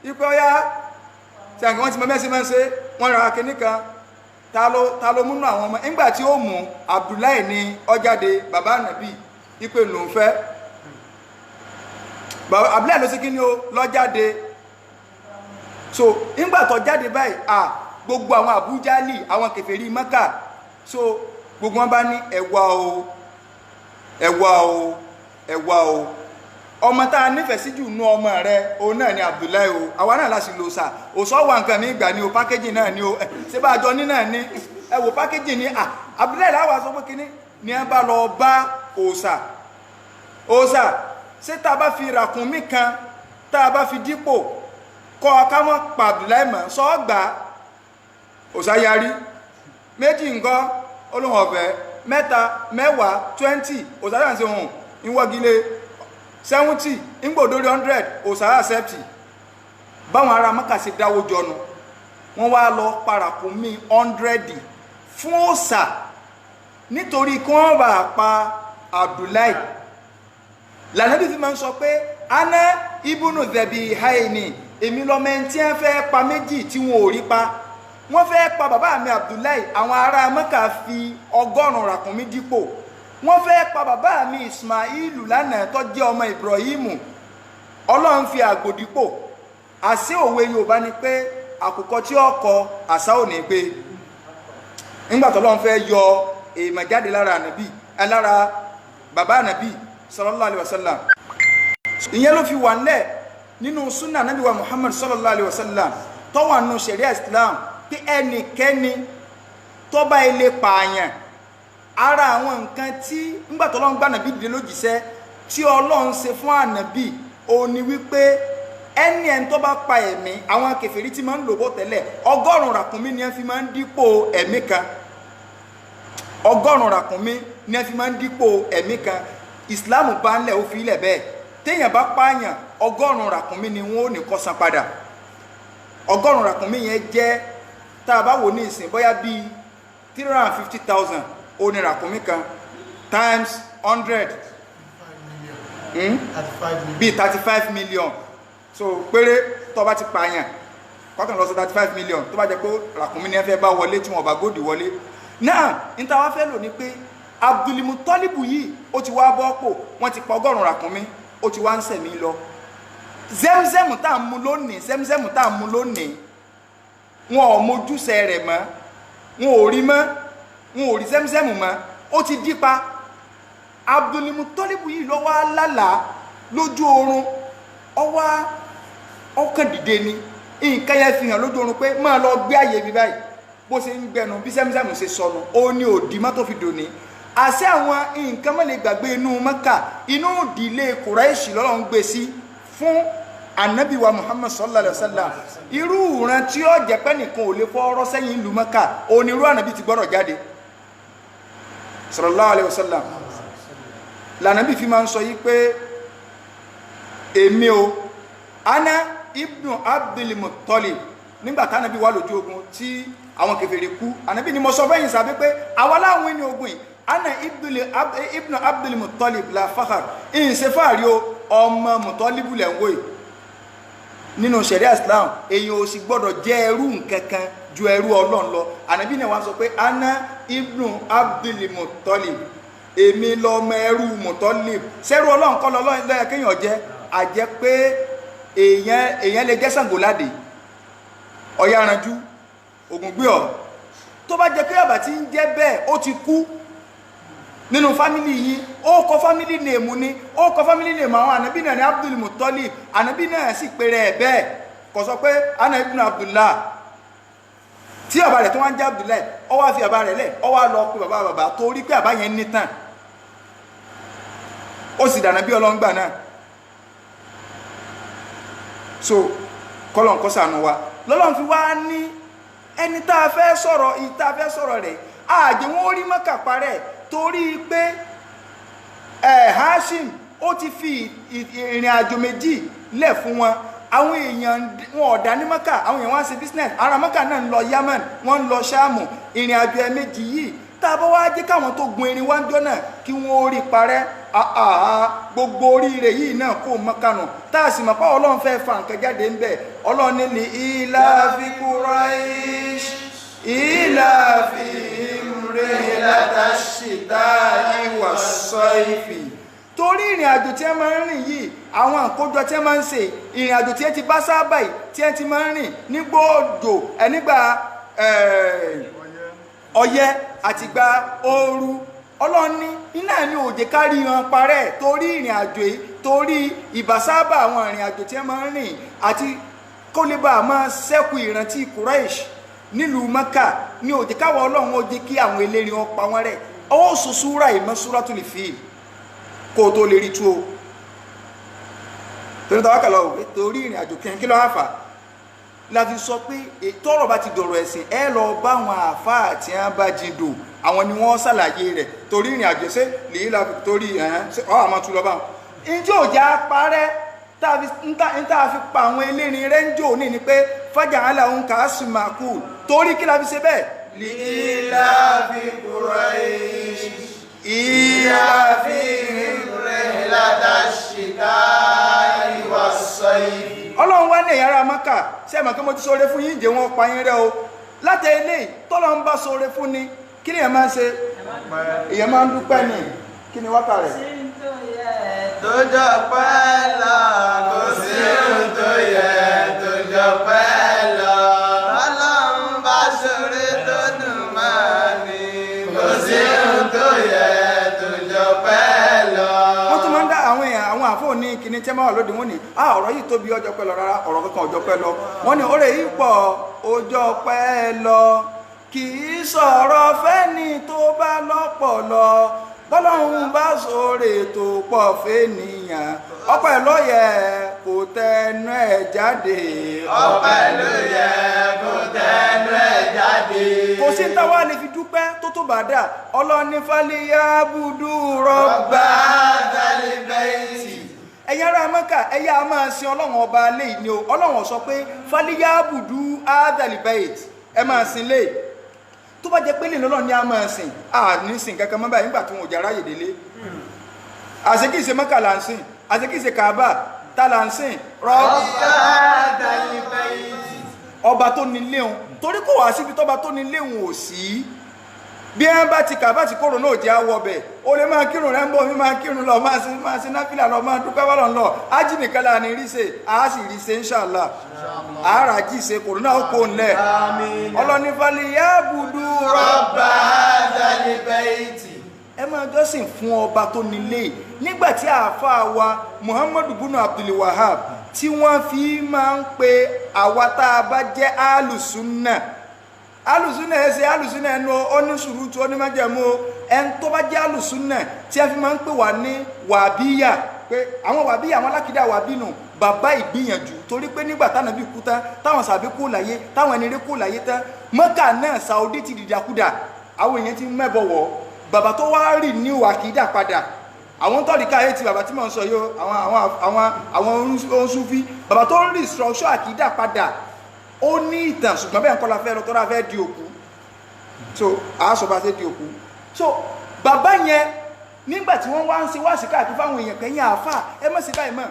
ipò ọya tí àgbẹ̀ wọ́n ti mẹ́sí mẹ́sí wọ́n ra kìíní kan ta ló múnú àwọn ọmọ nígbà tí ó mú Abdullahi ní ọjáde bàbá nàbí ipò lòun fẹ́ Abdullahi ló sí kí ní o lọ́jáde so nígbà tó jáde báyìí gbogbo àwọn Abujali àwọn kèfèrí Mẹ́kà so gbogbo wọn bá ní ẹwà o ọmọ tá a nífẹ̀ẹ́ sí jù nú ọmọ rẹ òun náà ni Abdullahi o àwa náà láti lò sà òsọ́ wà nǹkan ní ìgbà ní o pákéjì náà ní o ṣé bá àjọ ní náà ní ẹwò pákéjì ní Abdullahi láwà sọ pé kíní ní ẹ bá lọ bá òòṣà ṣé tá a bá fi ràkúnmí kan tá a bá fi dípò kọ́ ọká mọ́ pa Abdullahi mọ́ sọ gbà òòṣà yarí méjì nǹkan olóhùn ọ̀fẹ́ mẹ́ta mẹ́wàá 20 òòṣà yà ń ṣe hùn ìwọ́gilé 70 ìgbòdórí 100 òòṣà accept báwọn ará Mẹ́kà ṣe dáwó jọnu wọ́n wá lọ parakùnmí 100 fún òòṣà nítorí kí wọ́n bá pa Abdullahi lànàbí fi máa ń sọ pé aná ibùnú zẹ̀bì haini èmi lọ́mọ ẹni tí wọ́n fẹ́ pa méjì tí wọn ò rí pa wọ́n fẹ́ pa bàbá mi Abdullahi àwọn ará Mẹ́kà fi 100 ràkúnmí dípò wọ́n fẹ́ pa bàbá mi Ismailu lánàá tó jẹ́ ọmọ Ibrahimu Ọlọ́run fi àgbò dípò àṣẹ òwe Yorùbá ni pé àkùkọ tí ó kọ àṣà ò ní pé nígbà tó Ọlọ́run fẹ́ yọ èèmọ̀ jáde lára bàbá ànàbí sallallahu alaihi wasallam ìyẹn ló fi wà nílẹ̀ nínú súnà Ànábì wa Muhammad sallallahu alaihi wasallam tó wà nínú sharia Islam pé ẹnikẹ́ni tó bá ilé pààyàn ara àwọn nǹkan tí ńgbà tó Ọlọ́run gbà Ànábì dìde lójíṣẹ́ tí Ọlọ́run ṣe fún Ànábì ó ní wípé ẹni tó bá pa ẹ̀mí àwọn kèfèrí tí máa ń lòbó tẹ́lẹ̀ 100 ràkúnmí ni ẹ fi máa ń dípò ẹ̀mí kan 100 ràkúnmí ni ẹ fi máa ń dípò ẹ̀mí kan Ìsìláàmù bá ń lẹ̀ ó fi ilẹ̀ bẹ́ẹ̀ téèyàn bá pààyàn 100 ràkúnmí ni wọ́n ò ní kó san padà 100 ràkúnmí yẹn jẹ́ tá a bá wò ní ìsìn bóyá bíi 350,000 ó ní ràkúnmí kan times 100 bíi 35 million so péré tó bá ti pààyàn kọ́kàn lọ sí 35 million tó bá jẹ́ pé ràkúnmí ni ẹ fẹ́ bá wọlé tí wọ́n bá góòdì wọlé náà ní ta wá fẹ́ lò ní pé Abdul Mutalibu yìí ó ti wá bọ́pò wọ́n ti pa 100 ràkúnmí ó ti wá ń sẹ̀mí lọ Zemzem tá à ń mu lónìí wọn ò mójúṣe rẹ̀ mọ́ wọn ò rí Zemzem mọ́ ó ti dípa Abdul Mutalibu yìí ló wá lálàá lójú oorun ọkàn dìde ni nǹkan yẹn fi hàn lójú oorun pé máa lọ gbé àyè mi báyìí bó ṣe ń gbẹnu bí Zemzem ṣe sọnù ó ní òdì mọ́tò fi dòní àṣẹ àwọn nǹkan mọ́ lè gbàgbé inú Mẹ́kà inú ìdílé Kùráìṣì lọ́lọ́run gbé sí fún Ànábì wa Muhammad sallallahu alaihi wasallam irú ìran tí ó jẹ́ pé nìkan ò lè fọ́ọ́rọ́ sẹ́yìn ìlú Mẹ́kà onírú Ànábì ti gbọ́dọ̀ jáde sallallahu alaihi wasallam lànàbì fi máa ń sọ yí pé èmi o ana ibnu Abdul Muttalib nígbà tánàbí wà lójú ogun tí àwọn kèfèrí kú Ànábì ni mo sọ fẹ́yìn sábẹ́ pé àwa láwọn ní ogun yìí ana ibnu Abdul Muttalib la fakhar in se fàárí o ọmọ Mutalibu lẹ̀ ń wò yìí nínú sharia Islam èyàn ò sì gbọ́dọ̀ jẹ́ ẹrú nkankan ju ẹrú Ọlọ́run lọ Ànábì náà wá sọ pé ana ibnu Abdul Muttalib èmi lọmọ ẹrú Muttalib sẹ́rú Ọlọ́run kọ́ lọ́yẹ kéèyàn jẹ́ a jẹ́ pé èèyàn lè jẹ́ Ṣàngóládé Ọya ranjú Ògún gbé ọ tó bá jẹ́ pé bàbá tí ń jẹ́ bẹ́ẹ̀ ó ti kú nínú fámílì yìí ó kọ fámílì nèmù ni ó kọ fámílì nèmù àwọn ànábì náà ní Abdul Muttalib ànábì náà sì pèrè ẹ̀ bẹ́ẹ̀ kò sọ pé ana ibn Abdullah tí bàbá rẹ̀ tó wá ń jẹ́ Abdullah ó wá fi bàbá rẹ̀ lẹ̀ ó wá lọ pé bàbá torí pé bàbá yẹn nítàn ó sì dànà bí ọlọ́ngbà náà so kọ́lọ̀n kọ́ sànú wa lọ́lọ́n fi wá ní ẹni tá a fẹ́ sọ̀rọ̀ rẹ̀ àjẹ́ wọn ó rí Mákà parẹ́ torí pé Hashim ó ti fi ìrìn àjò méjì lẹ̀ fún wọn àwọn èèyàn wọn ọ̀dá ní Mákà àwọn èèyàn wọ́n ṣe business ara Mákà náà ń lọ Yemen wọ́n ń lọ Ṣáàmù ìrìn àjò ẹ̀mejì yìí tá a bá wá jẹ́ káwọn tó gun erin wájọ́ náà kí wọ́n ó rí parẹ́ gbogbo oríire yìí náà kó mọ́kànù tá a sì mọ̀ pé Ọlọ́run fẹ́ fa nǹkan jáde ń bẹ̀ Ọlọ́run ní li ilafi Quraish ilafihim rihlatash shita'i was-sayfi torí ìrìn àjò tí ẹ máa ń rìn yìí àwọn àkójọ tí ẹ máa ń ṣe ìrìn àjò tí ẹ ti bá sábà yìí tí ẹ ti máa ń rìn nígbà òjò nígbà ọyẹ́ àtìgbà ooru Ọlọ́run ní iná ní òjè kárí wọn parẹ́ torí ìrìn àjò yìí torí ìbásábà àwọn ìrìn àjò tí ẹ máa ń rìn àti kó lè bá máa ṣẹ́kù ìrántí Quraish nílùú Mákà ní òjè káwọn Ọlọ́run ó jẹ́ kí àwọn eléri wọn pa wọ́n rẹ́ ọwọ́ sùsúrà ìmọ̀ Suratul Fil kó tó lè rí tú o torí tàwákà lọ òwe torí ìrìn àjò kí ló àfà láti sọ pé tọ́rọ̀ bá ti dọ̀rọ̀ ẹ̀sìn ẹ lọ bá àwọn àfáà tí wọ́n bá jìndò àwọn ni wọ́n ṣàlàyé rẹ̀ torí ìrìn àjò ṣe lèyí la torí àmọ́ tún lọ bá wọn ìjọ òjá parẹ́ tá a fi pa àwọn elérin rẹ̀ ń jò ní ni pé fájà ńlá òun kà á sì máa kú torí kí la fi ṣe bẹ́ẹ̀ li'ilafi Quraish ilafihim rihlatash shita'i was-sayfi Ọlọ́run wá ní ẹ̀yà ara Mákà ṣe mọ̀ kí mo ti sọ̀rọ̀ fún yín jẹ́ wọn pa yín rẹ́ o láti ilé tọ́lọ́ ń bá sọ̀rọ̀ fún ni kí ni èèyàn máa ń ṣe èèyàn máa ń dúpẹ́ ni kí ni wákà rẹ̀. tó jọ pẹ́ lọ kò sí ohun tó yẹ tó jọ pẹ́ lọ Ọlọ́run bá sọ̀rọ̀ tó dùn máa ní kò sí ohun tó yẹ tó jọ pẹ́ lọ. wọ́n tún máa ń dá àwọn èèyàn àwọn àfọ̀ ní kíní tí ẹ máa wà lóde wọn ni ọ̀rọ̀ yìí tóbi ọjọ́ pẹ́ lọ rárá ọ̀rọ̀ kankan ọjọ́ pẹ́ lọ wọ́n ní oore yìí pọ̀ ọjọ́ pẹ́ lọ kì í sọ̀rọ̀ fẹ́ni tó bá lọ́pọlọ bọ́lọ́run bá sóre tó pọ̀ fẹ́nìyàn ọpẹ́ ló yẹ kó tẹnu ẹ̀ jáde ọpẹ́ ló yẹ kó tẹnu ẹ̀ jáde. kò sí táwa lè fi dúpẹ́ tó tó bá dà ọlọ́ni fàlíyà búdú rọ́bà dálíbẹ́ẹ̀tì. ẹ̀yin ará Mákà ẹ̀yà máa sin Ọlọ́run ọba lẹ́yìn ni o Ọlọ́run sọ pé fàlíyà búdú dálíbẹ́ẹ̀tì ẹ máa sin lé tó bá jẹ́ pé lè lọ́lọ́ ní a máa sìn ní sìn kankan mọ́ báyìí nígbà tí wọn ò jára yèdè lé àṣekíṣe Mákà là ń sìn àṣekíṣe Kaaba tá là ń sìn ọba tó ní léhun torí kò wá síbi tọ́ba tó ní léhun ò sí bí ẹ bá ti Kaaba tí kòrò náà jẹ́ àwọ̀ bẹ̀ o lè máa kírun rẹ̀ ń bọ̀ mi máa kírun lọ máa sí náfìlà lọ máa dúpẹ́ wọ́lọ̀ lọ ájì nìkan là ní ríṣe àá sì ríṣe inṣàlá àárà jí ṣe kòrò náà ó kó ńlẹ̀ ọlọ́nifálì yá bùdú rọ́bà dálíbẹ́ẹ̀tì. ẹ máa jọ́sìn fún ọba tó nílé nígbà tí àáfàá wa Muhammadu bunu Abdul Wahab tí wọ́n fi máa ń pe àwa tá a bá jẹ́ alùsùnà ẹsẹ̀ alùsùnà ẹnu oníṣùrùtù onímájẹ̀mú ẹni tó bá jẹ́ alùsùnà tí a fi máa ń pè wá ní wàbíyà pé àwọn wàbíyà àwọn alákìdá wàbínú bàbá ìgbìyànjú torí pé nígbà tánàbí kú tán táwọn sàbí kú láyé táwọn ẹni rí kú láyé tán Mọ́kà náà Saudi ti dìdàkudà àwọn èèyàn ti mẹ́bọ̀ wọ̀ bàbá tó wá rí ní wàkídà padà àwọn tọ́lì káyé ti bàbá tí mò ń sọ yóò àwọn oṣùfí bàbá tó rí structure àkídà padà ó ní ìtàn ṣùgbọ́n bẹ́ẹ̀ kọ́ la fẹ́ lọ tó rà fẹ́ di òkú so àásọ bá ṣe di òkú so bàbá yẹn nígbà tí wọ́n wá ń ṣe wáṣí káàkiri fáwọn èèyàn kẹ́yìn àáfà ẹ mọ̀ sí báyìí mọ̀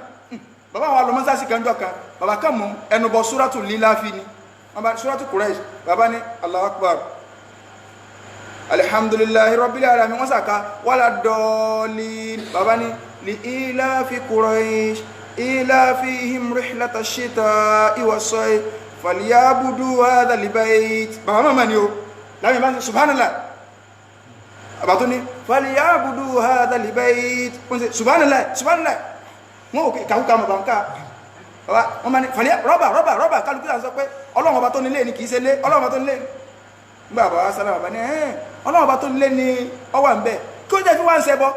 bàbá wa lọ mọ́sáàsì kanjọ́ kan bàbá kan mú ẹnubọ súrátù líláfi ni súrátù Quraish bàbá ní Allahu Akbar alhamdulillahi rabbil alamin wọ́n sàká wala dọ́ọ̀lì bàbá ní li ilafi Quraish إيلافهم رحلة الشتاء والصيف فليعبدوا هذا البيت بابا ماما نيو لا يبان سبحان الله أبعتوني فليعبدوا هذا البيت سبحان الله سبحان الله مو كاو كام بانكا wọ́n máa ní fàlẹ́ rọ́bà kálukú láti sọ pé ọlọ́run ọba tó nílé ní kìí ṣe lé ọlọ́run ọba tó nílé nígbà bàbá sára bàbá ní ọlọ́run ọba tó nílé ní ọwà ń bẹ̀ kí ó jẹ́ fi wá ń ṣẹbọ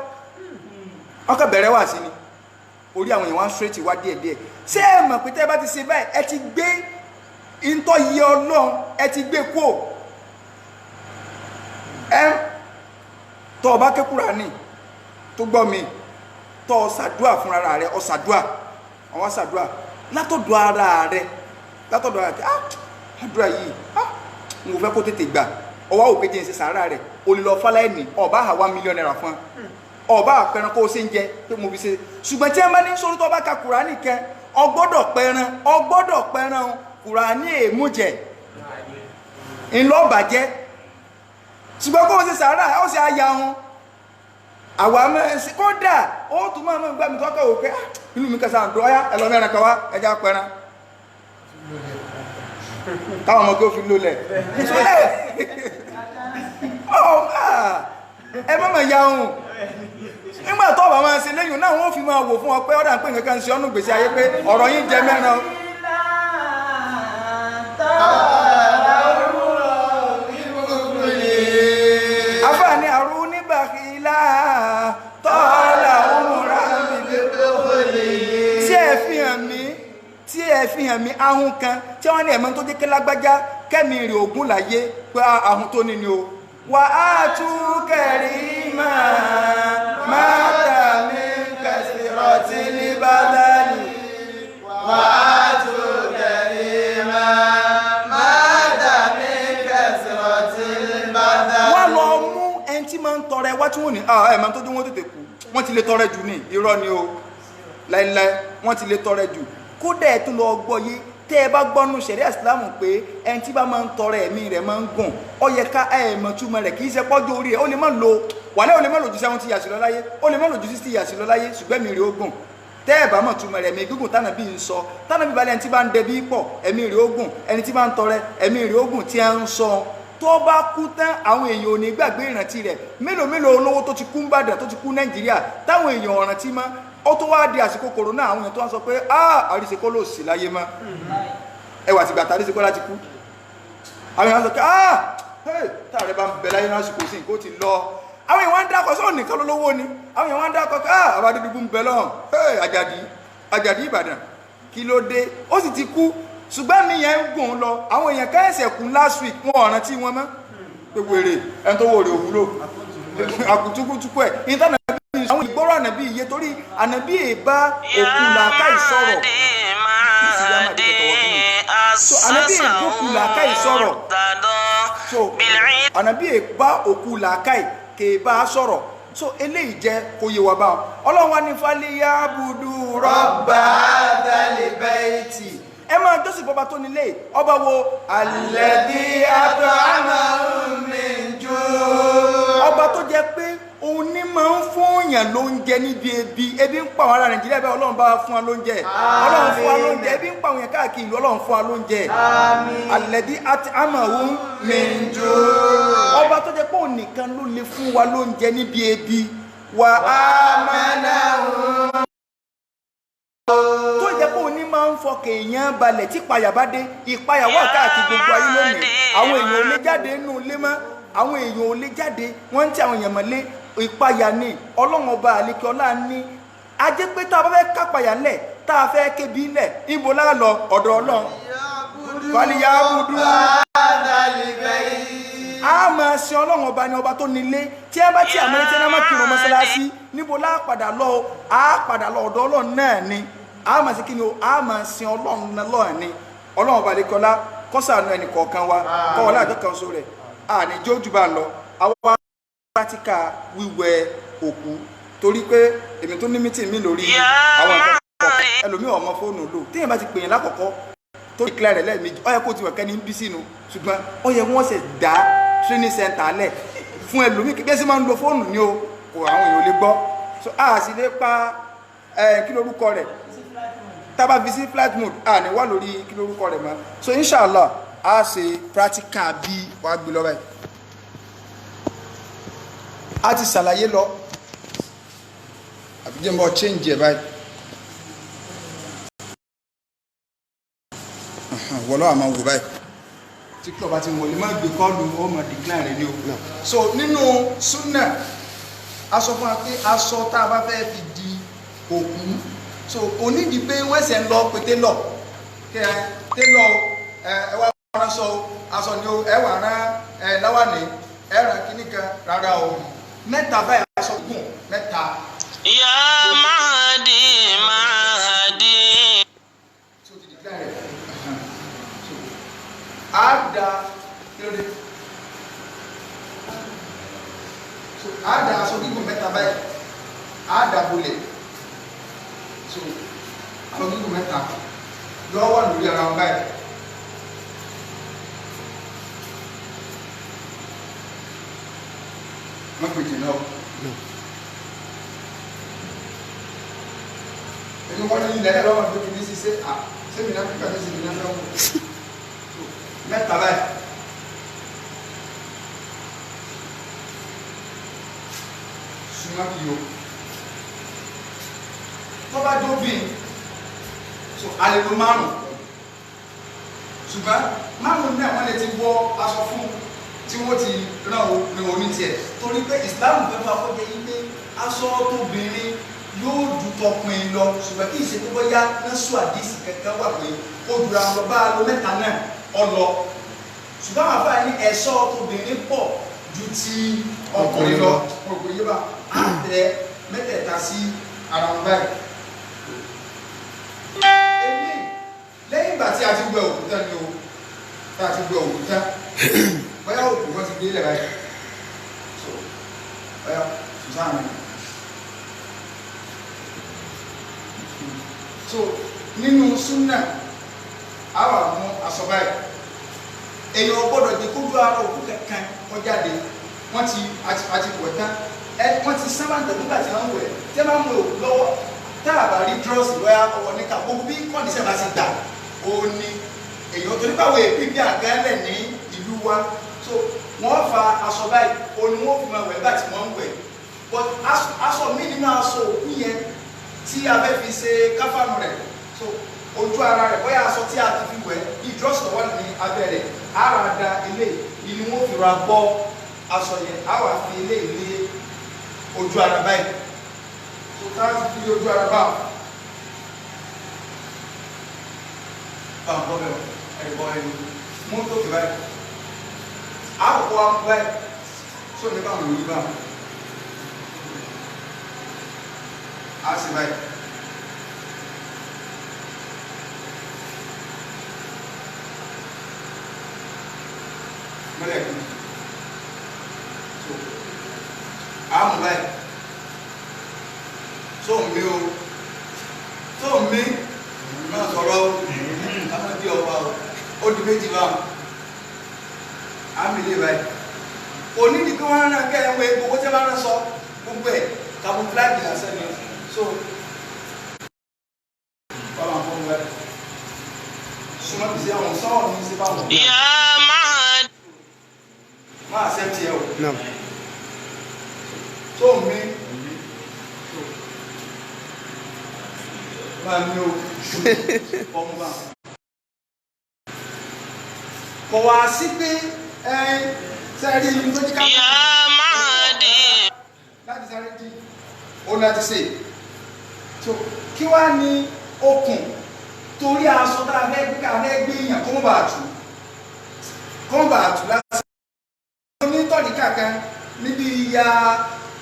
ọkọ̀ bẹ̀rẹ̀ wà sí ni orí àwọn èèyàn straight wá díẹ̀díẹ̀ ṣé ẹ mọ̀ pé tẹ́ bá ti ṣe báyìí ẹ ti gbé ìntọ́ yẹ ọlọ́run ẹ ti gbé kó ẹ tọ́ ọba kékúrà ní tó gbọ́ mi tọ́ ọ̀sàdúà fúnra rẹ̀ ọ̀sàdúà àwọn ṣàdúà látọ̀dọ̀ ara rẹ̀ àdúrà yìí mo fẹ́ kó tètè gbà ọwọ́ òpé jẹ́ ìṣẹ́ sàárà rẹ̀ olùlọ fáláìní ọba àwà mílíọ̀nù náírà fún ọba àpẹran kó o ṣe ń jẹ pé mo fi ṣe ṣùgbọ́n tí ẹ máa ní sórí tó bá ka Kùránì kẹ ọgbọ́dọ̀ pẹran Kùránì èmújẹ ńlọ́bàjẹ́ ṣùgbọ́n kó o ṣe sàárà ó ṣe àyà wọn àwa mẹ́sí kódà ó tún máa gbá mi tọ́kọ̀ òkè inú mi kẹsà àdó ọyá ẹlọ́mẹ́rin kan wá ẹjá pẹran káwọn ọmọ kí ó fi lólẹ̀ ẹ mọ́mọ̀ ya ohun nígbà tó bá máa ṣe lẹ́yìn náà wọ́n fi máa wò fún ọ pé ọ̀dà ń pè nǹkan sí ọ́nù gbèsè ayé pé ọ̀rọ̀ yín jẹ mẹ́ran afáàní àrùn nígbàkílá tọ́lá òmùra tí ẹ fi hàn mí ahun kan tí wọ́n ní ẹ̀mọ́ tó jẹ́ kẹ́lágbájá kẹ́mi rè ògún láyé pé ahun tó ní ni o wà á tún kẹrí máa tàmí kẹsì rọtí ní bàdàlì wà á tún kẹrí máa tàmí kẹsì rọtí ní bàdàlì. wọ́n lọ mú ẹni tí máa ń tọrẹ wá tí wọ́n ní ẹ̀mọ́ tó dé wọ́n tètè kú wọ́n ti lè tọrẹ jù ní irọ́ ni o láíláí wọ́n ti lè tọrẹ jù kódà ẹ̀ tún lọ gbọ́ yé tẹ́ ẹ bá gbọ́nú ṣẹ̀ríà ìsìlámù pé ẹni tí bá máa ń tọrẹ ẹ̀mí rẹ̀ máa ń gùn ó yẹ ká ẹ̀mọ̀ túmọ̀ rẹ̀ kì í ṣe pọ́jọ́ orí ẹ̀ ó lè má lo wàlẹ́ ó lè má lò ju 70 years lọ láyé ó lè má lò ju 60 years lọ láyé ṣùgbọ́n ẹ̀mí rẹ̀ ó gùn tẹ́ ẹ bá mọ̀ túmọ̀ rẹ̀ ẹ̀mí gígùn tánà bí ń sọ tánà bí balẹ̀ ẹni tí bá ń dẹbi pọ̀ ẹ̀mí rẹ̀ ó gùn ẹni tí bá ń tọrẹ ẹ̀mí rẹ̀ ó gùn tí a ń sọ tó bá kú tán àwọn èèyàn ò ní gbàgbé ìrántí rẹ̀ mélòó olówó tó ti kú ń Ìbàdàn tó ti kú Nàìjíríà táwọn èèyàn ò rántí mọ́ ó tó wá di àsìkò kòrónà àwọn èèyàn tó wá sọ pé àríṣekó ló sì láyé mọ́ ẹwà ti gbàtà àríṣekó láti kú àwọn èèyàn sọ pé táàrẹ bá ń bẹ láyé lásìkò sí nǹkó ti lọ àwọn èèyàn wá ń dákọ̀ sọ́ọ̀ nìkan lólówó ni àwọn èèyàn wá ń dákọ̀ pé àbádúdúgbù ń bẹ lọ́hùn Àjàdí Ìbàdàn kí ló dé ó sì ti kú ṣùgbọ́n mi yẹn ń gùn lọ àwọn èèyàn kẹ́ẹ̀sẹ̀ kú last week wọn ọ̀ràn tí wọ́n mọ́ pé wèrè ẹni tó wòrè òwúlò àkùtùkùtùkù ẹ̀ àwọn ìgbọ́rọ̀ ànàbí iye torí ànàbí èbá òkú làákà ìsọ̀rọ̀ so ànàbí èbá òkú làákà ìsọ̀rọ̀ so ànàbí èbá òkú làákà ìkèbá sọ̀rọ̀ so eléyìí jẹ́ kó yé wa báwọn ọlọ́run wa ní fàlíyà bùdú rọ́bà hadhal bayti ẹ máa jọ́sìn bọ́ba tó nílé ọba wo alladhi at'amahum min ju' ọba tó jẹ́ pé òun ní máa ń fún èèyàn lóúnjẹ níbi ebi ń pa àwọn ará Nàìjíríà bẹ́ẹ̀ ọlọ́run bá fún wa lóúnjẹ ọlọ́run fún wa lóúnjẹ ebi ń pa àwọn èèyàn káàkiri ìlú ọlọ́run fún wa lóúnjẹ alladhi at'amahum min ju' ọba tó jẹ́ pé òun nìkan ló lè fún wa lóúnjẹ níbi ebi wa amanahum tó jẹ́ pé òun ní máa ń fọkàn èèyàn balẹ̀ tí ìpayà bá dé ìpayà wà káàkiri gbogbo ayé lónìí àwọn èèyàn ò lè jáde nínú ilé mọ́ àwọn èèyàn ò lè jáde wọ́n ń tí àwọn èèyàn mọ́lé ìpayà ní ọlọ́run ọba àlekè ọlá ní ajé pé tá a bá fẹ́ kápayà lẹ̀ tá a fẹ́ kébi lẹ̀ ibo láà lọ ọ̀dọ̀ ọlọ́run fàlíyà bùdú a máa sin ọlọ́run ọba ní ọba tó nílé tí ẹ bá tí àmọ́ tí ẹ máa kírun mọ́sálásí níbo láà padà lọ ọ̀dọ̀ ọlọ́run náà ni a máa sí kí ni o a máa sin ọlọ́run náà ni ọlọ́run ọba àlekè ọlá kọ́sàánú ẹnì kọ̀ọ̀kan wa kọ́wọ́lá àjọ kan so rẹ̀ ní jójú bá lọ àwọn pàtíkà wíwẹ̀ òkú torí pé èmi tó ní mítì mi lórí àwọn ìkọ̀kọ̀ ẹlòmí ọmọ fóònù lò tí èyàn bá ti pè yàn lákọ̀ọ́kọ́ tó ìkìlẹ̀ rẹ̀ lẹ́ẹ̀mejì ó yẹ kó ti wẹ̀kẹ́ ní bí sínú ṣùgbọ́n ó yẹ wọ́n ṣe dá training center lẹ̀ fún ẹlòmí bí ẹ sì máa ń lo fóònù ní o kò àwọn èèyàn lè gbọ́ so a sì lè pa kí lórúkọ rẹ̀ tá bá fi sí flight mode ní wà lórí kí lórúkọ rẹ̀ mọ́. So inshallah a ṣe practical bí wàá gbé lọ báyìí. A ti ṣàlàyé lọ àbíjẹ́ mọ́ change ẹ̀ báyìí. Wọ́n lọ́wọ́ àmọ́ wò báyìí tí kí ọba ti wọlé má gbé kọ́ọ̀lù ó mọ̀ decline rẹ̀ ní o. So nínú súnà aṣọ fún wa pé aṣọ tá a bá fẹ́ fi di òkú so onídìí pé wọ́n ṣẹ̀ ń lọ pé télọ̀ ẹ wá ránṣọ aṣọ ni ẹ wà rán láwàní ẹ rán kíní kan rárá o mẹ́ta báyìí aṣọ gùn mẹ́ta. Ya Mahdi Mahdi. So ti decline rẹ̀ ada kílódé so ada aṣọ gígùn mẹ́ta báyìí ada bolẹ̀ so aṣọ gígùn mẹ́ta yọ wà lórí ara wọn báyìí wọ́n pè jìnnà o ẹni wọ́n ní ilẹ̀ ẹ̀rọ ọmọdé kìíní sí ṣe à sẹ́mi náà pípa ní sí ìdílé náà mẹ́ta báyìí súnmọ́ kí o tó bá dóbi so àlèlò márùn ṣùgbọ́n márùn náà wọ́n lè ti wọ aṣọ fún tí wọ́n ti rán o ní oní tiẹ̀ torí pé Islam fẹ́ fà fọ́jẹ́ yí pé aṣọ tóbìnrin yóò ju tọkùnrin lọ ṣùgbọ́n kí ìṣe tó bọ́yá násù àdìsí kẹ̀kẹ́ wà pé ó dura lọ bá a lo mẹ́ta náà ọlọ ṣùgbọ́n àwọn afáà ní ẹ̀ṣọ́ tóbìnrin pọ̀ ju ti ọkùnrin lọ ọkùnrin yóò bá á tẹ mẹ́tẹ̀ẹ̀ta sí ara wọn báyìí. èmi lẹ́yìn ìgbà tí a ti gbẹ òkúta ni o tá a ti gbẹ òkúta bóyá òkú wọn ti gbé ilẹ̀ báyìí so bóyá sùsàn mi. so nínú súnà àwọn àwọn aṣọ báyìí èèyàn gbọ́dọ̀ di kójú ara òkú kankan wọ́n jáde wọ́n ti àti wẹ̀ tán wọ́n ti sábà ń tẹ̀lé nígbà tí wọ́n ń wẹ̀ tí wọ́n máa ń wẹ̀ òkú lọ́wọ́ tá a bá rí dírọ́ọ̀sì lọ́yà ọwọ́ níka gbogbo bí kọ́ndíṣẹ́ bá ti gbà ó ní èèyàn tó nípa wẹ̀ pípí àgálẹ̀ ní ìlú wa so wọ́n fa aṣọ báyìí ó ní wọ́n fi máa wẹ̀ nígbà tí wọ́n ń wẹ̀ but aṣọ mi nínú aṣọ òkú yẹn tí a fẹ́ fi ṣe káfánù rẹ̀ so ojú ara rẹ̀ bóyá aṣọ tí a ti fi wẹ̀ bí dírọ́ọ̀sì lọ́wọ́ ní abẹ́ rẹ̀ ara da ilé ìní wọn fi ra bọ́ aṣọ yẹn a wà fi ilé ilé ojú ara báyìí so ká fi ojú ara báwọn bọ́ bẹ́ẹ̀ ẹ̀bọ́ ẹni mú tó fi báyìí àkọ́kọ́ wa mú báyìí so ní báwọn lórí báwọn a sì báyìí. Mọ́lẹ̀ kù so àmú báyìí so mi o so mi náà sọ̀rọ̀ àwọn bí ọba ó di méjì báwọn àmì lè báyìí onídìí kí wọ́n rán kẹ́ ẹ̀wọ̀n gbogbo tí wọ́n rán sọ gbogbo ẹ̀ camouflage lásán ni so báwọn àfọwọ́ báyìí súnmọ́ bí sí àwọn sọ́ọ̀ ní sí báwọn. Máa accept ẹ o. No. So mi. Máa ní o. Ọmọ bá. Kò wá sí pé sẹ́rí ibi tó jí ká. Ya Mahdi. Láti sáré jí. Ó láti ṣe. So kí wá ní okùn torí aṣọ tá a fẹ́ gbé èèyàn kó mọ̀ bá tù. Kó mọ̀ bá tù láti onítọ̀ní kankan níbi ìyá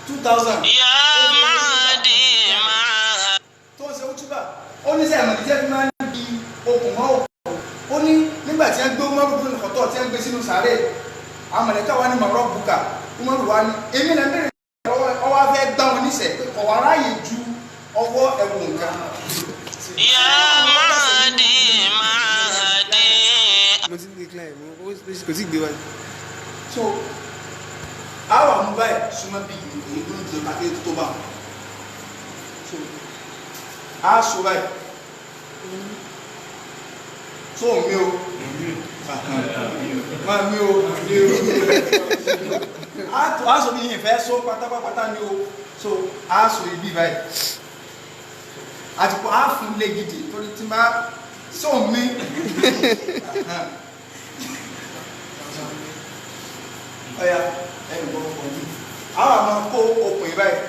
2000. Ya Mahdi Mahdi. tó ń ṣe òtúbà ó ní sẹ́yìn àmọ̀dí jẹ́ bí máa ń di okùn mọ́ òkú ó ní nígbà tí wọ́n gbé Umaru bí nìkọ̀tọ̀ tí wọ́n gbé sínú sàárè àmọ̀lẹ́ká wa ní mọ̀rọ̀ bùkà Umaru wa ní èmi náà bẹ̀rẹ̀ ọwọ́ afẹ́ gbá wọn níṣẹ́ pé kọ̀ wá ráàyè ju ọwọ́ ẹ̀wọ̀n nǹkan. Ya Mahdi Mahdi. Mo ti decline kò sí gbé wáyé. So àwọn àmúbá ẹ̀ súnmọ́ bí èyí tó ń jẹ pàtẹ́ tó bá wọn so a so báyìí so mi o ma mi o a so mi fẹ́ so pátápátá ni o so a so ibi báyìí àti kò á fún lé gidi torí tí bá so mi ọ̀yà ẹni gbọ́dọ̀ pọ̀ jù àwọn àmọ́ kó okùn báyìí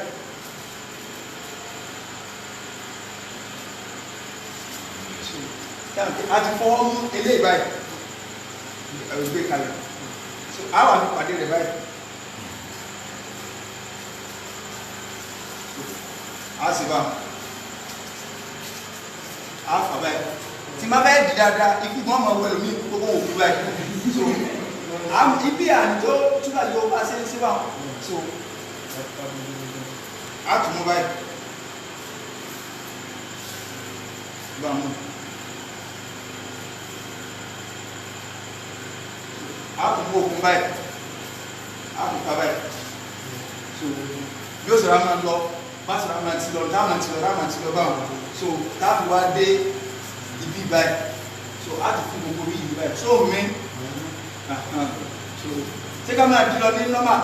àti fọwọ́ mú eléyìí báyìí ẹ̀rọ gbé kalẹ̀ so àwọn àti pàdé rẹ̀ báyìí a sì bá a fà báyìí tí má bẹ́ẹ̀ di dáadáa ikú gbọ́n mọ̀ wẹ̀lú mi gbogbo òkú báyìí so ibi àjọ túbà yóò bá ṣe ń síbà so a tún mú báyìí bá mú a tún mú okùn báyìí a tún ká báyìí so yóò sọ̀rọ̀ a máa lọ bá sọ̀rọ̀ a máa ti lọ dáàmà ti lọ báwọn so táàbù wá dé ibi báyìí so a tún fún gbogbo ibi báyìí so mi so ṣé ká máa di lọ ní nọ́mà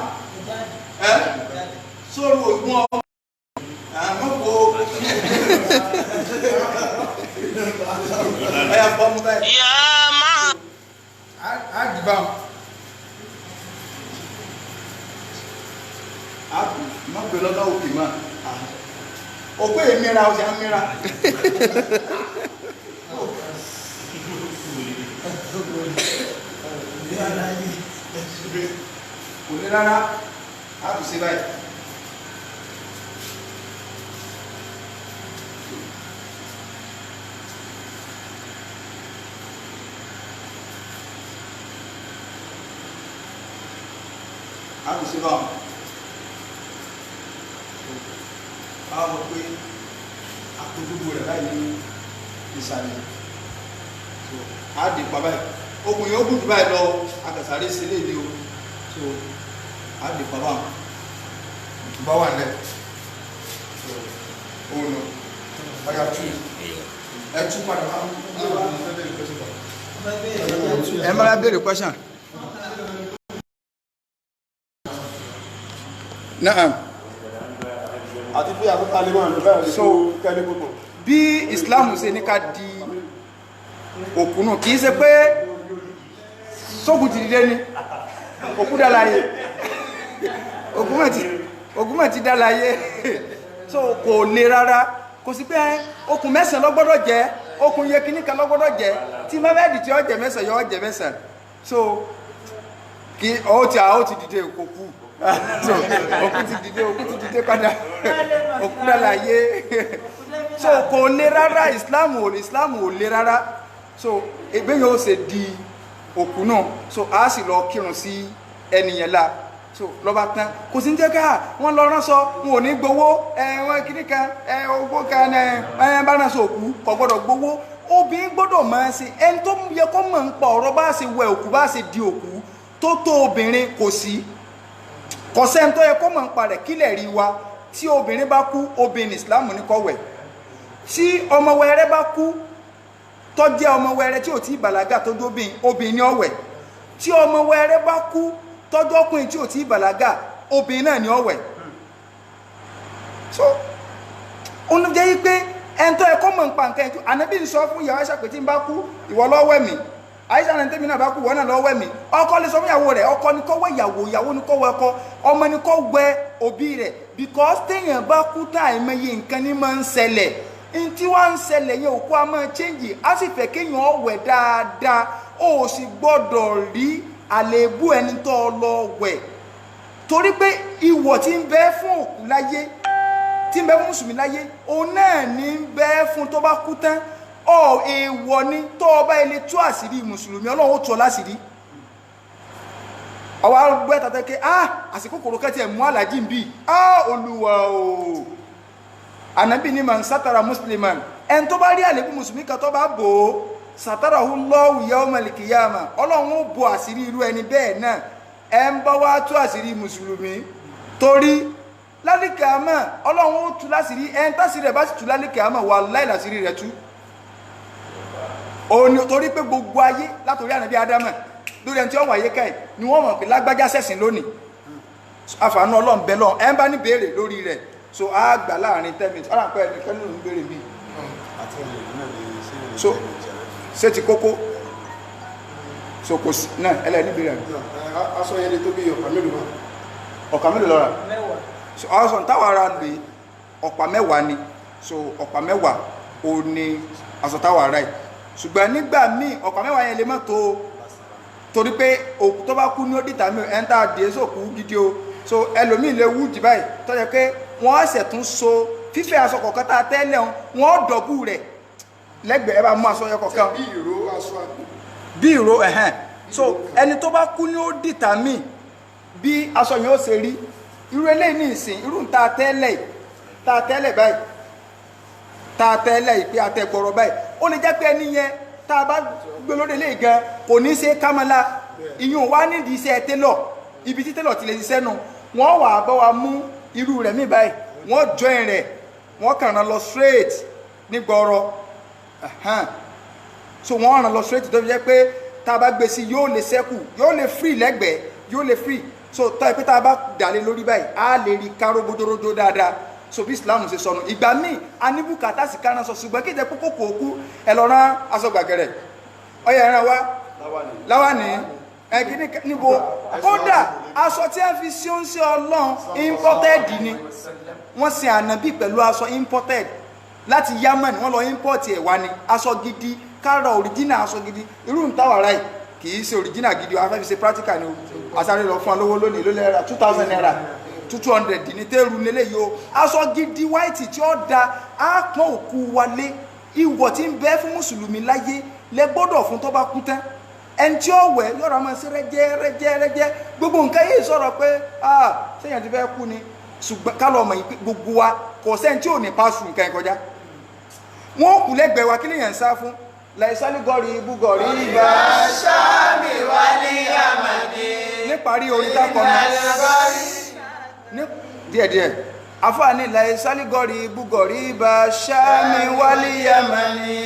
sóòrù ògùn ọ àmọ́ kò ẹ̀yà bọ́ mú báyìí á dìbà á mọ́ gbé lọ́nà òkè mọ́ òkú èmìra ọjà mìíra kò ní rárá á tù sí báyìí á tù sí báwọn á mọ̀ pé àpòdúgbò rẹ̀ báyìí ní ìsàlẹ̀ á dì pa báyìí ogun yóò gùn jù báyìí lọ akàsàrí sí lè ní o so á dì pa báwọn bá wà lẹ́ òun nù ọ̀yà tú ẹ̀tú padà wá ẹ máa béèrè question náà àti pé àkókò alẹ́ máa lọ bẹ́ẹ̀ so kẹ́lẹ́ gbogbo bí Islam ṣe ní ká di òkú nù kìí ṣe pé sókù ti dìde ní òkú dá láyé òkú mẹ́ ti dá láyé so kò lè rárá kò sí pé okùn mẹ́sàn ló gbọ́dọ̀ jẹ́ okùn yẹ kíníkà ló gbọ́dọ̀ jẹ́ tí mẹ́bẹ́ẹ̀dì tí ó jẹ mẹ́sàn yọ jẹ mẹ́sàn so kí ó ti dìde òkú so òkú ti dìde padà òkú dá láyé so kò lè rárá Islam ò lè rárá so ẹgbẹ yóò ṣe di òkú náà so a sì lọ kírun sí ẹnìyẹn la so lọba tán kò sí ń jẹ́ ká wọ́n lọ ránṣọ wọn ò ní gbowó wọn kìíní kan owó kan bá ránṣọ òkú kò gbọ́dọ̀ gbowó obìnrin gbọ́dọ̀ máa ṣe ẹni tó yẹ kó mọ̀ ń pa ọ̀rọ̀ bá ṣe wẹ òkú bá ṣe di òkú tó obìnrin kò sí kò sẹ́ni tó yẹ kó mọ̀ ń pa rẹ̀ kílẹ̀ rí wa tí obìnrin bá kú obìnrin Islam ní kó wẹ̀ tí ọmọ wẹrẹ bá kú tó jẹ́ ọmọ wẹrẹ tí ò tí bàlágà tó jóbìn obìnrin ni ó wẹ̀ tí ọmọ wẹrẹ bá kú tọ́jọ́ ọkùnrin tí ò tí bàlágà obìnrin náà ni ó wẹ̀ so ó ní jẹ́ pé ẹni tó ẹkọ́ mọ̀ ń pa nǹkan ẹ̀kú ànábì ń sọ fún ìyàwó Àìṣà pé tí ń bá kú ìwọ ló wẹ̀ mí Àìṣà ní tèmi náà bá kú ìwọ náà ló wẹ̀ mí ọkọ lè sọ fún ìyàwó rẹ̀ ọkọ ni kó wẹ̀ ìyàwó ìyàwó ni kó wẹ̀ ọkọ ọmọ ni kó wẹ̀ òbí rẹ̀ because téèyàn bá kú tá àìmọye nǹkan ní máa ń ṣẹlẹ̀ ntí wá ń ṣẹlẹ̀ yẹn òkú a máa change á sì fẹ́ kéèyàn ọ̀wẹ̀ dáadáa ó sì gbọ́dọ̀ rí àléébù ẹni tó lọ wẹ̀ torí pé ìwọ̀ tí ń bẹ fún òkú láyé tí ń bẹ fún mùsùlùmí láyé òun náà ní ń bẹ fún tó bá kú tán èèwọ̀ ni tó ọba ilé tú àṣírí mùsùlùmí Ọlọ́run ó tú ọ láṣìírí ọwọ́ arúgbó tàtẹ́kẹ́ àsìkò kòrò kẹ́tì ẹ̀ mú àlàjì ń bì Olúwa o Ànábì ní man sátara musliman ẹn tó bá rí àlébù mùsùlùmí kan tó bá bò ó satarahu Allahu yawmal qiyamah Ọlọ́run ó bo àṣírí irú ẹni bẹ́ẹ̀ náà ẹ ń bá wá tú àṣírí mùsùlùmí torí lálìkàámà Ọlọ́run ó tú láṣírí ẹn tásírí rẹ̀ bá sì tú lálìkàámà wallahi láṣírí rẹ̀ tú òní torí pé gbogbo ayé látòrí ànábì ádámà lórí ẹni tí ó wáyé káì ni wọ́n mọ̀ pé lágbájá ṣẹ̀sìn lónìí àfààní ọlọ́run bẹ lọ́n ẹ̀ ń bá ní béèrè lórí rẹ̀ so á gbà láàrin 10 minutes ọ̀rọ̀ àpẹẹrẹ nìkan ló ń béèrè bí so ṣé ti kókó so kò sí náà ẹlẹ́ni béèrè rẹ̀ aṣọ yẹn lè tó bí ọ̀pá mélòó náà ọ̀pá mélòó lọ́ra so ọ̀sán táwọn ará lè ọ̀pá mẹ́wàá ni so ọ̀pá mẹ́wàá ò ní aṣọ táwọn ará yìí ṣùgbọ́n nígbà míì ọ̀pá mẹ́wàá yẹn lè mọ́ tó torí pé òkú tó bá kú ní ó dìtà mí ẹ̀ńtà díẹ̀ sókú gidi o so ẹlòmíì lè wú jì báyìí tó yẹ pé wọ́n ṣẹ̀ tún so fífẹ́ aṣọ kọ̀ọ̀kan tá a tẹ́lẹ̀ wọ́n dọ̀bù rẹ̀ lẹ́gbẹ̀ẹ́ bá mú aṣọ yẹ kọ̀ọ̀kan bí ìró aṣọ àbí bí ìró ẹ̀hẹ́n so ẹni tó bá kú ní ó dìtà mí bí aṣọ yẹn ó ṣe rí irú eléyìí ní ìsìn irú ń ta tẹ́lẹ̀ báyìí ta tẹ́lẹ̀ ìpé àtẹ̀gbọ̀rọ̀ báyìí ó lè jẹ́ pé ẹni yẹn tá a bá gbé lórí eléyìí gan kò ní ṣe kámọ́lá ìyún wá nídìí iṣẹ́ télọ̀ ibi tí télọ̀ ti lè ṣiṣẹ́ nù wọ́n wà bá wa mú irú rẹ̀ mí báyìí wọ́n join rẹ̀ wọ́n kàn án lọ straight ní gbọ́rọ̀ so wọ́n ràn lọ straight tó fi jẹ́ pé tá a bá gbé sí yóò lè ṣẹ́kù yóò lè free lẹ́gbẹ̀ẹ́ yóò lè free so tá a pé tá a bá dàlé lórí báyìí á lè rí káró bójórójó dáadáa so bí Islam ṣe sọnù ìgbà míì a ní bùkátà sí kárán sọ ṣùgbọ́n kí ìjẹ́ kókó kò kú ẹ lọ rán aṣọ gbàgẹ̀rẹ̀ ọyẹ ẹran wa láwàní ẹgbẹ́ níbo kódà aṣọ tí a fi sí oúnjẹ Ọlọ́run imported ni wọ́n sin ànábì pẹ̀lú aṣọ imported láti Yemen wọ́n lọ import ẹ̀ wá ní aṣọ gidi kára original aṣọ gidi irú ń táwà ráì kì í ṣe original gidi wọ́n fẹ́ fi ṣe practical ni àsáré lọ fún alówó lónìí ló lẹ́ra 2000 naira 200 ní tẹ́rù nílé yìí o aṣọ gidi white tí ó da á pọ́n òkú wálé ìwọ̀ tí ń bẹ fún mùsùlùmí láyé lẹ gbọ́dọ̀ fún tó bá kú tán ẹni tí ó wẹ̀ yọ̀rọ̀ máa ṣe rẹ́jẹ́ gbogbo nǹkan yìí sọ̀rọ̀ pé sẹ́yìn ti fẹ́ kú ni ṣùgbọ́n kálọ̀ ọmọ yìí gbogbo wa kò sẹ́ni tí ò ní pàṣù nǹkan ìkọjá wọn kù lẹ́gbẹ̀ẹ́ wa kí lèèyàn sá fún láìsálí gọ́rí ibú gọ́rí ibà ṣáàmì wálé àmàdé níparí orin dákọ̀ ní díẹ̀díẹ̀ afáàní láìsálí gọ́rí ibú gọ́rí ibà ṣáàmì wálé àmàdé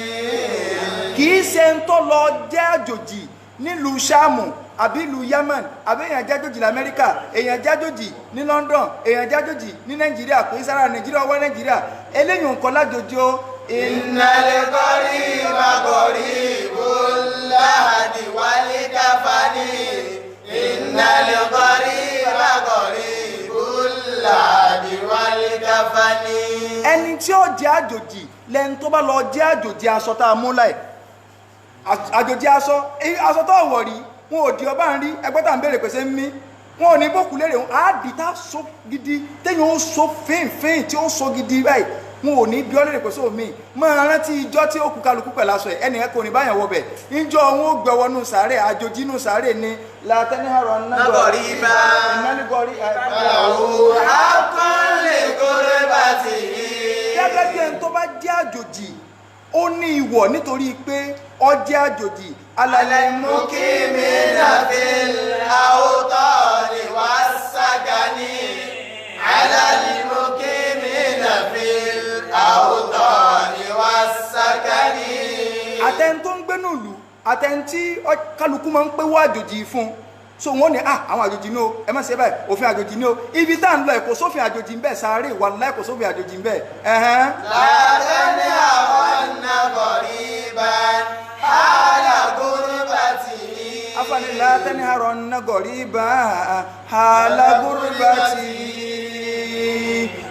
kìí ṣe ń tó lọ jẹ́ àjòjì nílùú ṣáàmù àbí ìlú Yemen àbí èèyàn jájòjì lamẹ́ríkà èèyàn jájòjì ní London èèyàn jájòjì ní Nàìjíríà pé sára Nàìjíríà wá Nàìjíríà eléyìí nǹkan lájòjì ó. Innal qariba qaribul lahadi wal kafani innal qariba qaribul lahadi wal kafani. ẹni tí ó jẹ́ àjòjì lẹ́ni tó bá lọ jẹ́ àjòjì aṣọ tá a mú láì àjòjì aṣọ tó wọ̀ rí wọn ò di ọba ń rí ẹgbẹ́ tá à ń béèrè pèsè ń mí wọn ò ní bókù lérè wọn á dì tá so gidi téèyàn ó so fín tí ó so gidi báyìí wọn ò ní bí ọ lérè pèsè omi máa rántí ijọ́ tí ó kú kálukú pẹ̀lú aṣọ ẹ̀ ẹnìyẹn kò ní báyàn wọ bẹ̀ níjọ́ wọn ó gbẹ wọnú sàárè àjòjì inú sàárè ni látẹ́nihàrọ̀ nagọ̀rí bá ìnálígọ́rí àwọ̀ àkọọ́lẹ̀ kórè bá ti rí. gẹ́gẹ́ bí ẹni tó bá jẹ́ àjòjì ó ní ìwọ̀ nítorí pé ó jẹ́ àjòjì alálẹ́ mú kí mi nàfẹ́ àwòtọ́ lè wá ságání alálẹ́ mú kí mi nàfẹ́ àwòtọ́ lè wá ságání. àtẹni tó ń gbénú ìlú àtẹni tí kálukú máa ń pé wá àjòjì fún so wọn ní àwọn àjòjì ní o ẹ má ṣe báyìí òfin àjòjì ní o ibi tá à ń lọ ẹ kò sófin àjòjì ń bẹ sáré wà láì kò sófin àjòjì ń bẹ. láàrín àwọn nàgọ̀rí bá alágúrúbàtì. afáàní látẹ́ni àrọ̀ nàgọ̀rí bá alágúrúbàtì.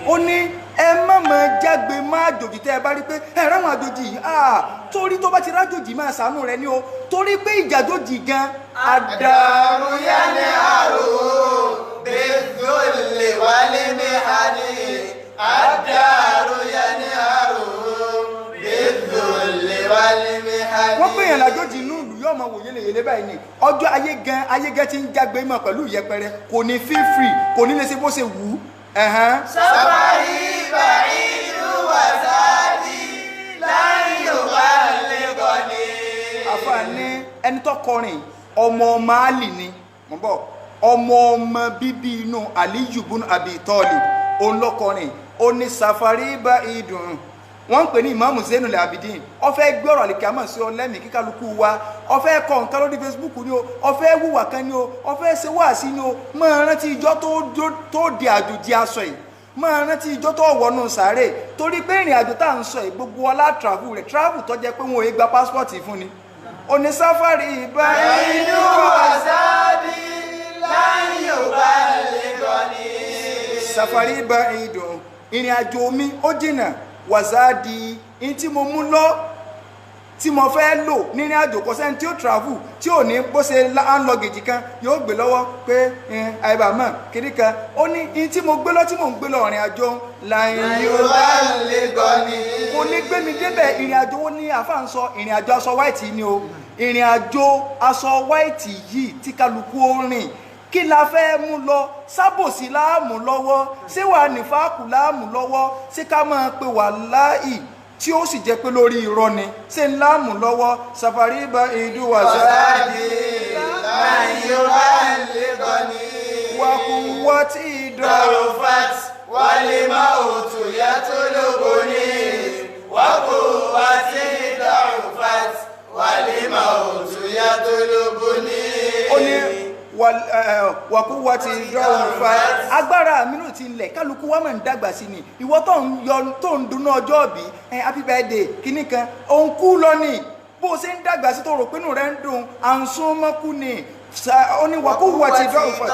ó ní ẹ má máa jágbe má àjòjì tẹ́ ẹ bá rí pé ẹ ráwọn àjòjì torí tó bá ti rájòjì máa ṣàánú rẹ ní o torí pé ìjàjòjì gan àdàrú yá ní àrò bẹ́ẹ̀dọ́lẹ̀ wálé ní àní àdàrú yá ní àrò bẹ́ẹ̀dọ́lẹ̀ wálé ní àní. wọ́n pè yàn lájòjì inú ìlú yóò máa wò yẹlẹyẹlẹ báyìí ni ọjọ́ ayé gan ti ń jágbe mọ́ pẹ̀lú ìyẹpẹrẹ kò ní feel free kò ní lè ṣe bó ṣe wù ú. sábàrí bàìlú wàsáàdì láyé wà lẹ́gọ̀ọ́ ni. àfààní ẹni tó kọrin ọmọ Àlì ni mo bọ̀ ọmọ bíbí inú Aliyu bun Abi Talib òun ló kọrin ó ní safari bá ìdùn wọ́n ń pè ní Ìmáàmù Zainul Abidin ó fẹ́ gbé ọ̀rọ̀ àlìkàmọ̀ sí ọ lẹ́mìí kí kálukú wa ó fẹ́ kọ nǹkan lórí Facebook ni o ó fẹ́ wùwà kan ni o ó fẹ́ ṣe wáàsí ni o máa rántí ìjọ tó di àjòjì aṣọ yìí máa rántí ìjọ tó wọnú sàárè torí pé ìrìn àjò tá à ń sọ yìí gbogbo ọlá travel rẹ̀ travel tó jẹ́ pé wọn ò yé gba passport fún ni oní sáfárì ìbá inú wàsáàdì láyé òbá lè gọ́ ni. sáfárì ìbá ìdùn ìrìn àjò mi ó jìnà wàsáàdì in tí mo mú lọ tí mo fẹ́ lò nírìn àjò kò sẹ́ni tí ó travel tí ò ní bó ṣe lọ́gẹ̀jì kan yóò gbé lọ́wọ́ pé àìbàmọ́ kiri kan ó ní in tí mo gbé lọ tí mò ń gbé lọ ìrìn àjò láyé òbá lè gọ́ ni. kò ní gbé mi débẹ̀ ìrìn àjò wo ní àfáà ń sọ ìrìn àjò aṣọ white ni o ìrìn àjò aṣọ white yìí tí kálukú ó rìn kí la fẹ́ mú lọ sábòsí láàmú lọ́wọ́ ṣé wà nífàákù láàmú lọ́wọ́ ṣé ká máa pe wàláhì tí ó sì jẹ́ pé lórí irọ́ ni ṣé láàmú lọ́wọ́ sàfàrí bá ìdú wàsáàdì láyé òbá lè gọ́ ni. wàkúwọ́ tí dọ̀rọ̀ fat wálé máa òtù yá tó lógo ní. wàkúwọ́ tí dọ̀rọ̀ fat wálé máa òtù yá tó lógo ní. ó ní wàkúwà ti dọ́rùn fa agbára mi náà ti lẹ̀ kálukú wa máa ń dàgbà sí ni ìwọ tó ń dunná ọjọ́ bí happy birthday kìíní kan òun kú lọ ni bó ṣe ń dàgbà sí tó rò pé inú rẹ̀ ń dùn à ń sún mọ́kú ni ó ní wàkúwà ti dọ́rùn fa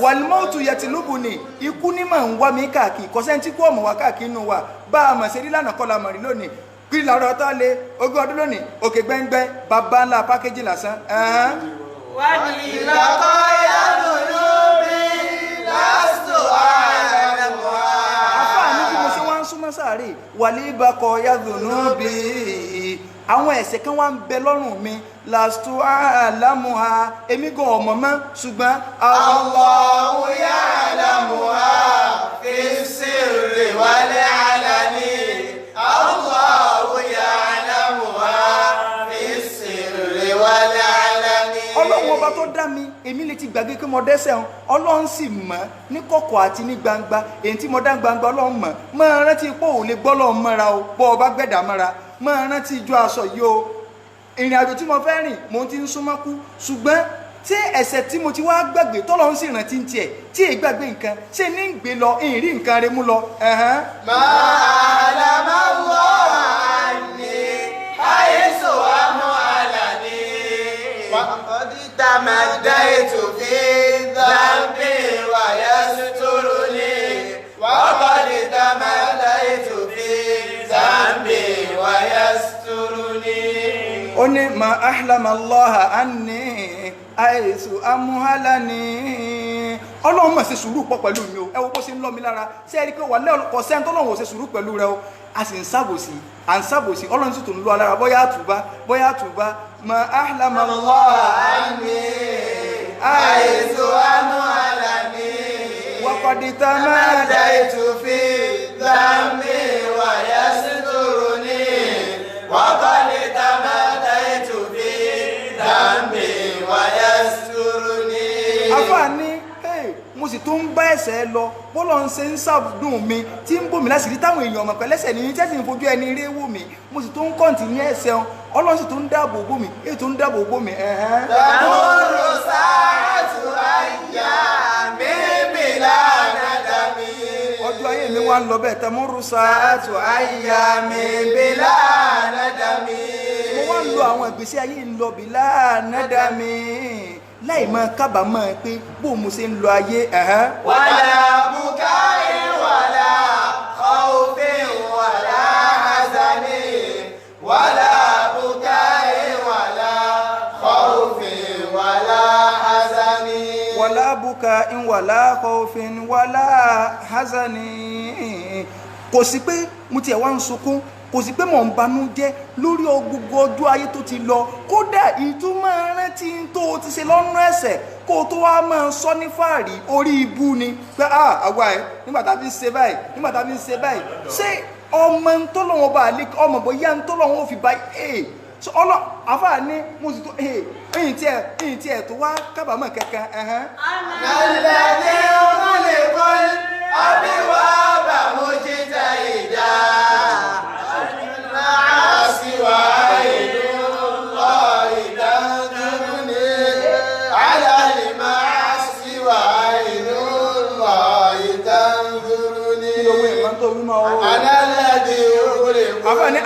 wàlímọ́tò yẹtìlúbù ni ikú ní máa ń wá mi káàkiri kọ́sẹ́ntì kú ọmọ wa káàkiri inú wa bá a mọ̀ sí rí lánàá kọ́ la mọ̀ rí lónìí kí làárọ̀ tá a lé ogún ọdún lónìí òkè gbẹ́ngbẹ́ bàbá ńlá pákéjì lásán وَإِذَا يَذُنُوبِي لَسْتُ أَعْلَمُهَا. àfáàní bí mo ṣe wá ń súnmọ́ sáré wàlíbakọ̀ yadhunubi àwọn ẹ̀ṣẹ̀ kan wá ń bẹ lọ́rùn mi lastu a'lamuha èmi gan ọmọ mọ́ ṣùgbọ́n Allahu ya'lamuha fi sirri wal 'alani. Allahu ya'lamuha fi sirri wal 'alani. ọlọ́run ọba tó dá mi èmi lè ti gbàgbé pé mo dẹ́ṣẹ̀ hàn ọlọ́run sì mọ̀ ní kọ̀kọ̀ àti ní gbangba èyí tí mo dá gbangba ọlọ́run mọ̀ máa rántí pé òun lè gbọ́ lọ́run mọ́ra o bọ́ ọba gbẹ̀dà mọ́ra máa rántí ijó aṣọ yìí o ìrìn àjò tí mo fẹ́ rìn mo ti ń súnmọ́ kú ṣùgbọ́n tí ẹ̀ṣẹ̀ tí mo ti wá gbàgbé tọ́lọ́run sì rántí ń tiẹ̀ tí èyí gbàgbé nǹkan ṣe ní ń gbé lọ ìrìn nǹkan rẹ mú lọ. Ma alama Allah anni haythu am'alani. وقد تمديت في ذنبي ويسترني. وقد تمديت في ذنبي ويسترني. ó ní ma ahlama Allah anni àìsù amúhálání ọlọ́run mọ̀ sí sùúrù pọ̀ pẹ̀lú mi o ẹ wo bó ṣe ń lọ́ mi lára ṣé ẹ rí pé wà lẹ́ọ̀kọ́ sẹ́ni tọ́lọ́run ò ṣe sùúrù pẹ̀lú rẹ o a sì ń sábòsí ọlọ́run sì tó ń lọ alára bóyá àtúbá ma ahlama Allah anni àìsù amúhálání. waqad tamadaitu في ذنبي ويسترني. وقد تمديت في ذنبي ويسترني. àfààní mo sì tún ń bá ẹ̀ṣẹ̀ lọ bọ́lọ̀ ń ṣe ń ṣàdùn mi tí ń bò mí láṣìírí táwọn èèyàn ọmọ pẹ̀lẹ́sẹ̀ ní tẹ́sí ń fojú ẹni eré wò mí mo sì tún ń kọ́ǹtínú ẹ̀ṣẹ̀ wọn ọlọ́run sì tún ń dáàbò bò mí èyí tó ń dáàbò bò mí. تمر ساعة أيامي بلا ندم. ọjọ́ ayé mi wá ń lọ bẹ́ẹ̀ tamurru sa'atu أيامي بلا ندم. mo wá ń lo àwọn ìgbésí ayé ń lọ bila nadami láì máa kábàámọ̀ pé bó mo ṣe ń lo ayé. ولا بكاء ولا خوف ولا حزن. ولا بكاء ولا خوف ولا حزن. wala bukain wala khawfin wala hazani kò sí pé mo tiẹ̀ wá ń sunkún kò sí pé mò ń banú jẹ́ lórí gbogbo ọjọ́ ayé tó ti lọ kódà ìtumọ̀ rántí tó o ti ṣe lọ́nà ẹ̀ṣẹ̀ kó o tó wá máa sọ ní fàárí orí ibú ni pé àwa ẹ̀ nígbà tá a fi ń ṣe báyìí ṣé ọmọ ń tọ́lọ́wọ́n bá lè ọmọ bóyá ń tọ́lọ́wọ́n fi báyìí so ọlọ àfààní mo sì tó ẹ̀yìn tí ẹ̀ tó wá kábàámọ̀ kankan. الذي ملك الأبواب مجتهدا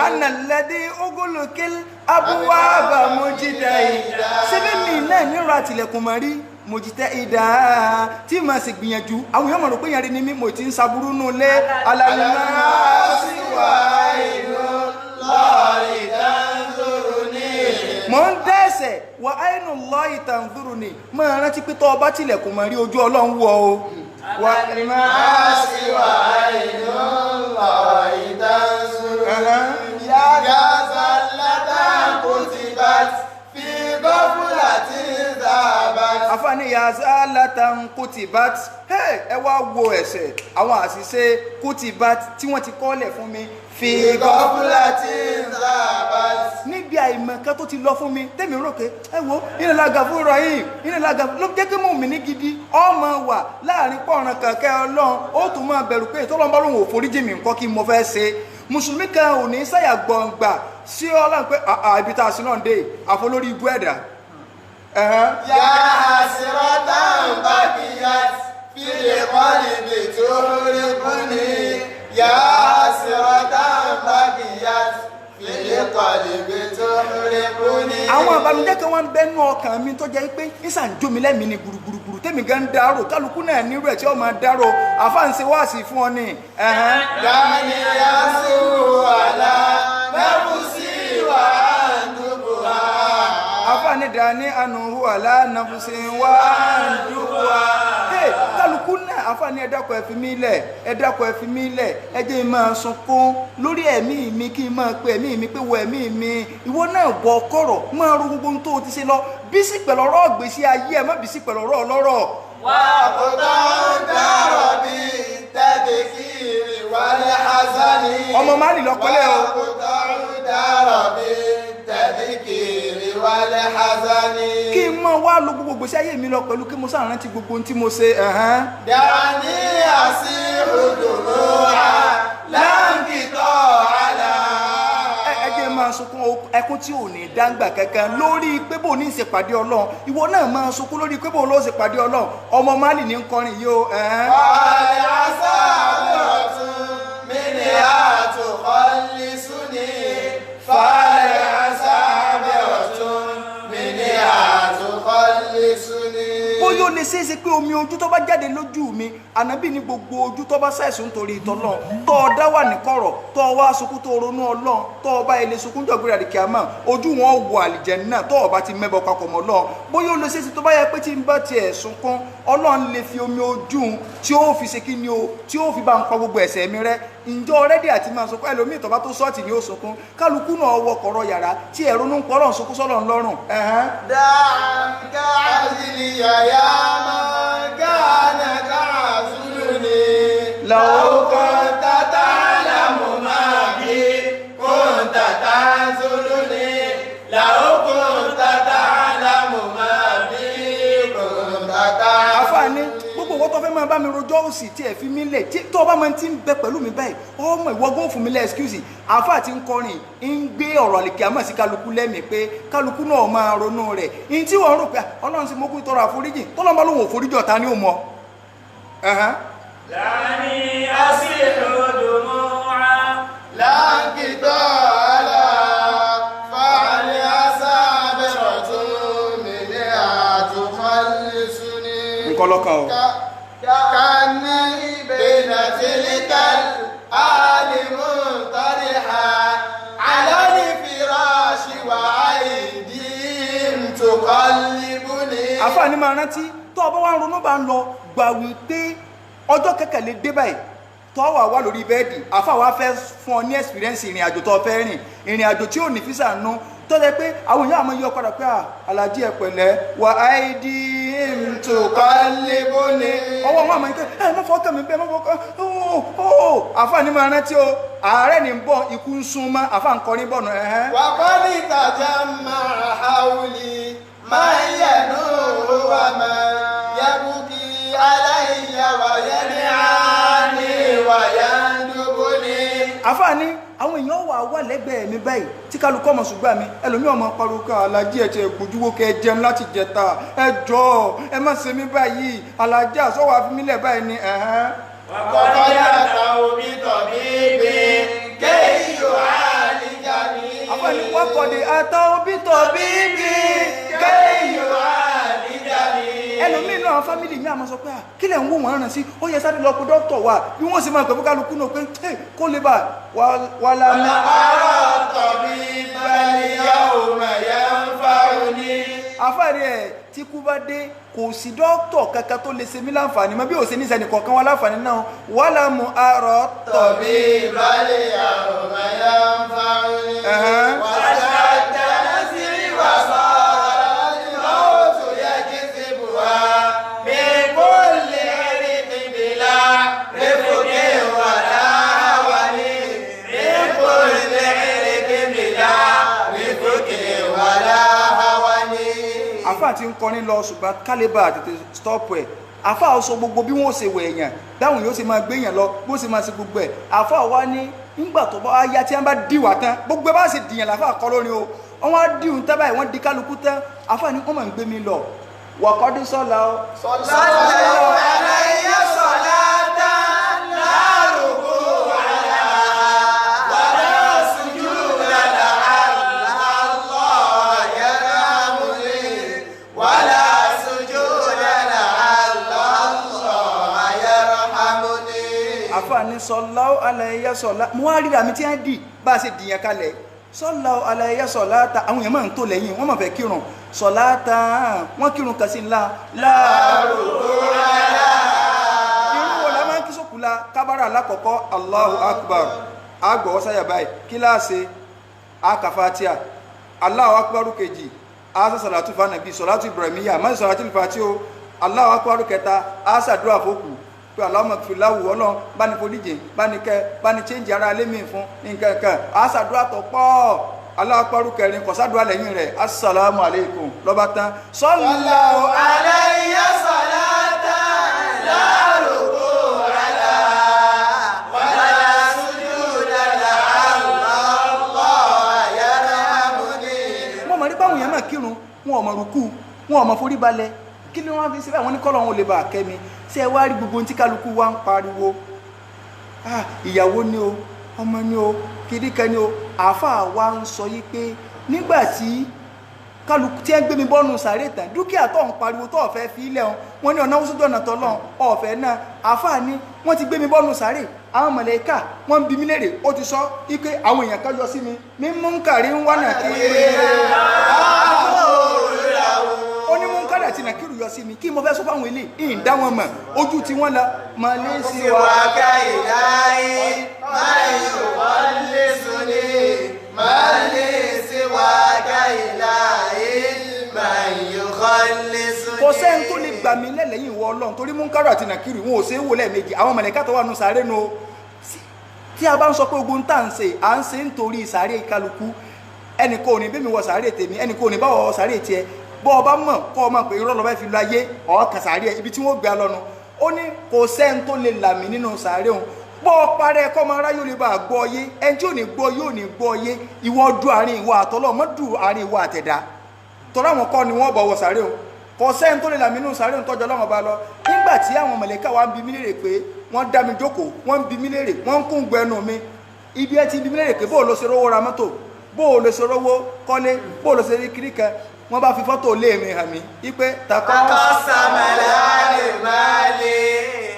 ana alladhi ugulukil abwaba mujtahida sebe mi náà ní ra tilẹ̀kùn mọ́ rí mujtahida tí ma ṣe gbìyànjú àwọn èèyàn mọ̀ rò pé yẹn rí ni mí mo ti ń saburú nù lé alalasi wa inú lọ́ọ̀rì tanzuruni. mo ń dẹ́sẹ̀ wà áìnù Allahi tanzuruni máa rántí pé tọ́ ọba tilẹ̀kùn mọ́ rí ojú Ọlọ́run wọ̀ o. alalasi wa inú lọ́ọ̀rì tanzuruni. ya zallata kutibat fi ghaflatin zabat. afáàní ya zallatan kutibat ẹ wá wo ẹ̀ṣẹ̀ àwọn àṣìṣe kutibat tí wọ́n ti kọ́lẹ̀ fún mi fi ghaflatin zabat. níbi àìmọ̀kan tó ti lọ fún mi tẹ́mi rò pé ẹ wo innal ghafurur rahim innal ghafurur ló jẹ́ kí mùmínì gidi ọmọ wà láàrin pọ̀ràn kẹ̀kẹ́ Ọlọ́run ó tún máa bẹ̀rù pé ìtọ́lọ́n bá lóun ò foríjì mi nǹkan kí mo fẹ́ ṣe mùsùlùmí kan ò ní sáyà gbọ̀ngbà sí Ọlọ́run pé ibi tá a sí náà dé àfolórí ibú ẹ̀dá. ya hasratan baqiyat fil qalbi tuhribuni. ya hasratan baqiyat fil qalbi tuhribuni. àwọn àbànújẹ́ kan wá ń bẹ́nu ọkàn mi tó jẹ́ pé ìsàn jómi lẹ́mìí ni gbùrùgbùrù tèmi gan ń dárò kálukú náà nírú ẹ̀ tí ó máa dárò àfáàǹsẹ̀ wáàsí fún ọ ní. dání yasú àlá nafsi wa andubuha. àfáàní dání anuhu àlá nafsi wa andubuha. kálukú náà àfáàní ẹ dákun ẹ fi mí lẹ̀ ẹ dákun ẹ fi mí lẹ̀ ẹ jẹ́ n máa sunkún lórí ẹ̀mí mi kí n máa pe ẹ̀mí mi pé wọ ẹ̀mí mi ìwọ náà bọ̀ kọ̀rọ̀ máa ro gbogbo ohun tó o ti ṣe lọ bísí pẹ̀lú ọ̀rọ̀ ìgbésí ayé ẹ má bísí pẹ̀lú ọ̀rọ̀ ọlọ́rọ̀. wà á kó dáhùn dárọ̀ bí tadhkiri wal hazani. ọmọ máàlì lọ́pẹ́lẹ́ o. wà á kó dáhùn dárọ̀ bí tadhkiri wal hazani. kí n máa wá lo gbogbo ìgbésí ayé mi lọ pẹ̀lú kí mo sáà rántí gbogbo ohun tí mo ṣe. dání àsìrò dùnúwà láǹkìtọ̀ àlà. ẹ jẹ́ máa sunkún ẹkún tí ò ní dáńgbà kankan lórí pé bò ní ìṣèpàdé Ọlọ́run ìwọ náà máa sunkún lórí pé bò ló ṣèpàdé Ọlọ́run ọmọ máàlì ní kọrin yìí o. ọ̀rẹ́ àṣàbẹ̀rọ̀ tún mí ni àtúkọ̀lẹ́sùnì. fàlẹ́ àṣàbẹ̀rọ̀ tún mí ni àtúkọ̀lẹ́sùnì. bóyá ó lè ṣeéṣe pé omi ojú tó bá jáde lójú mi ànábì ní gbogbo ojú tó bá ṣàìsùn nítorí ìtọ́lọ́ tó ọ dá wà ní kọ̀rọ̀ tó ọ wá sunkún tó ronú Ọlọ́run tó ọ bá ilé sunkún jọ̀gbìrì àdìkíámà ojú wọn wọ àlìjẹ́nnà tó ọ bá ti mẹ́bọ papọ̀ mọ́ Ọlọ́run bóyá ó lè ṣeéṣe tó bá yẹ pé tí n bá tiẹ̀ sunkún Ọlọ́run lè fi omi ojú tí ó fi ṣe kí ni o tí ó fi bá ń pa gbogbo ẹ̀ṣẹ̀ mi rẹ́ ǹjọ́ rẹ́dí àti máa sunkún ẹlòmíì tó bá tó sọ́ọ̀tì ni ó sunkún kálukú náà wọ kọ̀rọ̀ yàrá tí ẹ̀rọ ń pọ̀ Ọlọ́run sunkún sọ́lọ̀ ńlọ́rùn. dáńgá àzìlì yàyà máa gánà káàzùlùní. lọ́wọ́ kan tata lámù máa bí kóńtà tánzùlùní. lọ́wọ́ kan tata lámù máa bí kóńtà tánzùlùní. àfààní gbogbo owó tó fẹ́ máa bá mi rojọ́ òsì tí ẹ̀ fi mí lẹ̀ tí tó bá máa ti ń bẹ pẹ̀lú mi báyìí ọmọ ìwọ́gbọ́n fún mi lẹ́ excuse àfáà tí ń kọrin ń gbé ọ̀rọ̀ àlìkíyámà sí kálukú lẹ́mìí pé kálukú náà máa ronú rẹ̀ ní tí wọ́n rò pé Ọlọ́run sì mọ́kú tọrọ àforíjì tọ́lọ́mọ lòun ò foríjì ọ̀tá ní òmọ. láàní àṣìlò dùnúwà láǹkìtọ̀ àlà fàálẹ̀ àṣàbẹ̀rọ̀ tó mìíràn àtúkọ̀lẹ́sùnì. nǹkan lọ́kàn o. كأني بين تلك الآلم طرحا على الفراش وأيديهم تقلبني. àfààní máa rántí tó o bá wá ń ronú bá ń lọ gbà wípé ọjọ́ kẹ̀kẹ́ lè dé báyìí tó wà wá lórí bẹ́ẹ̀dì àfáà wá fẹ́ fún ọ ní experience ìrìn àjò tó fẹ́ rìn ìrìn àjò tí ò ní físà nú tó jẹ́ pé àwọn èèyàn àmọ́ yọ padà pé alájí ẹ pẹ̀lẹ́ wà áìdí tuqallibuni. ọwọ́ wọn àmọ́ ike ẹ mọ́fọ́ kẹ́mi bẹ́ẹ̀ mọ́fọ́ kẹ́ àfààní máa rántí o ààrẹ ní bọ̀ ikú ń sún mọ́ àfàà ń kọrin bọ̀ nù. wa qad tajamma'a hawli man yanuhu wa man yabki alayya wa yan'ani wa yandubuni. àfààní àwọn èèyàn wà lẹ́gbẹ̀ẹ́ mi báyìí tí kálukọ́ ọmọ ṣùgbọ́n mi ẹlòmí ọmọ parúkọ alájí ẹ̀ tí ẹ̀ gbójúwó kẹ jẹun láti jẹta ẹ jọ̀ọ́ ẹ má ṣe mí báyìí alájí àsọ́wọ́ àfimílẹ̀ báyìí ni. kọ́kọ́ yàtọ̀ omi tọ̀ bíbí kéyìí wà ní àfààní wákọ̀dé àtàwọn bítọ̀ bíbí kẹ́yìn ẹlòmíì náà fámìlì mi àmọ́ sọ pé kí lẹ̀ ń wò wọ́n rán sí ó yẹ sáré lọ pé dókítà wà bí wọ́n sì máa pẹ̀lú kálukú náà pé kó lè bá wà lámì. àfààní ẹ̀ tí kú bá dé kò sí dókítà kankan tó lè ṣe mí láǹfààní mọ́ bí ò ṣe ní sẹ́ni kọ̀ọ̀kan wá láǹfààní náà wà lámù àrọ̀ tọ̀bí balẹ̀ àwọn ẹ̀yà ń fa oní. wàṣà tẹ̀lé sí ìwàsọ̀ lọ́wọ́tò yẹ kí sí buwa mi kò lè rí bìbìlà rẹ́fọ̀kẹ́ wàlá wà ní mi kò lè rí bìbìlà rẹ́fọ̀kẹ́ wàlá wà ní. àfáà ti ń kọrin lọ ṣùgbọ́n kálíbà tètè stop ẹ̀ àfáà sọ gbogbo bí wọ́n ṣe wẹ̀ èèyàn dáhùn yóò ṣe máa gbé èèyàn lọ bó ṣe máa ṣe gbogbo ẹ̀ àfáà wá ní nígbà tó bá yá tí wọ́n bá dìwà tán gbogbo ẹ̀ bá ṣe dìyàn láfáà kọ́ lórí o wọ́n á dìhun tán báyìí wọ́n di kálukú tán àfáà ní wọ́n máa ń gbé mi lọ wàkọ́dí sọ́la o. sọ́lá aláìyá sọ́lá tán lárúkú wàlá wàlá sùjú lálá àlọ́ yàrá múlẹ̀ wàlá sùjú lálá àlọ́ yàrá múlẹ̀. àfáà ní sọ́lá aláìyá sọ́lá mo wá ríra mi tí wọ́n dì bá a ṣe dìyàn kalẹ̀ sọ́lá aláìyá sọ́lá ta àwọn èèyàn máa ń tó lẹ́yìn wọ́n máa fẹ́ kírun sọ́lá ta wọ́n kírun kan sí ńlá láàrúkú rárá irú wo la máa ń kí sókù la kábàrà alákọ̀ọ́kọ́ Allahu Akbar àgbọ̀ sáyà báyìí kíláàsì akafatia Allahu Akbar kejì asa salatu fanabi salatu ibrahimiya má salatu fati o Allahu Akbar kẹta asa dúà fókù pé Allahumma filahu Ọlọ́run bá ní foríjì bá ní kẹ́ bá ní change ara lé mi fún nǹkan kan asa dúà tó pọ̀ Allahu Akbar kẹrin kọ̀sádùá lẹ́yìn rẹ̀ assalamu alaikum lọ́ba tán sallallahu aláìyá sọ́lá tán lárúkú wàlá wàlá sùjú lálá àlọ́ yàrá múlẹ̀. wọ́n mọ̀ nípa àwọn èèyàn máa kírun wọn ò mọ̀ rúkú wọn ò mọ̀ forí balẹ̀ kí ni wọ́n fi síbẹ̀ wọ́n ní kọ́ lọ́wọ́ lè bá kẹ́mi ṣé ẹ wá rí gbogbo ohun tí kálukú wa ń pariwo ìyàwó ni o ọmọ ni o kìdíkan ni o àáfàá wa ń sọ yí pé nígbà tí kálukú tí ẹ gbé mi bọ́nu sàárè tán dúkìá tó ń pariwo tó ọ̀fẹ́ fi ilẹ̀ wọn ní ọ̀nà wúsùdù ọ̀nà tọ́lọ́ ọ̀fẹ́ náà àáfàá ni wọ́n ti gbé mi bọ́nu sàárè àwọn mọ̀lẹ́kà wọ́n ń bi mí léèrè ó ti sọ wípé àwọn èèyàn kan yọ sí mi mi mú ń kàrí ń wá nàkí ó ní mú ń kàrí àti nàkírù yọ sí mi kí mo fẹ́ sọ fáwọn ilé ìdá wọn mọ̀ ojú tí wọ́n la mọ̀lẹ́sí wa káyìláyé máa yóò lé sóní máa lé sí wa káyìláyé máa yóò lé sóní. kò sẹ́ni tó lè gbà mí lẹ́lẹ́yìn ìwọ Ọlọ́run torí Múnkárù àti Nàkírù wọn ò ṣe é wò lẹ́ẹ̀mejì àwọn mọ̀lẹ́kà tó wà nù sàárè nu o tí a bá ń sọ pé ogun tá à ń ṣe nítorí sàárè kálukú ẹnì kò ní bẹ́ẹ̀ mi wọ sàárè tèmi ẹnì kò ní bá wọ sàárè tiẹ̀ bọ́ ọ bá mọ̀ kọ́ ọ mọ̀ pé irọ́ lọ́ba fi lọ ayé ọ̀ọ́kà sàárè ibi tí wọ́n gbé a lọ́nu ó ní kò sẹ́ni tó lè là mí nínú sàárè òun bọ́ ọ parẹ́ kọ́ máa ráyò lè bá a gbọ́ yé ẹni tí ò ní gbọ́ yóò ní gbọ́ yé ìwọ du àárín ìwọ àtọ́lọ́ mọ́ du àárín ìwọ àtẹ̀dá tọ́lá àwọn kọ́ ni wọ́n bọ̀ wọ sàárè òun kò sẹ́ni tó lè là mí nínú sàárè òun tọ́jọ́ lọ́wọ́ bá lọ nígbà tí àwọn mọ̀lẹ́kà wa ń bi mí léèrè pé wọ́n dá mi jókòó wọ́n ń bi mí léèrè wọ́n ń kún gbẹnu mi ibi ẹ ti bi mí léèrè pé bó o lo ṣe rówó ra mọ́tò bó o lo ṣe rówó kọ́lé bó o lo ṣe rí kiri kan wọ́n bá fi fọ́tò lé mi hàn mí wípé takọ́ sàmàlà lè máa lè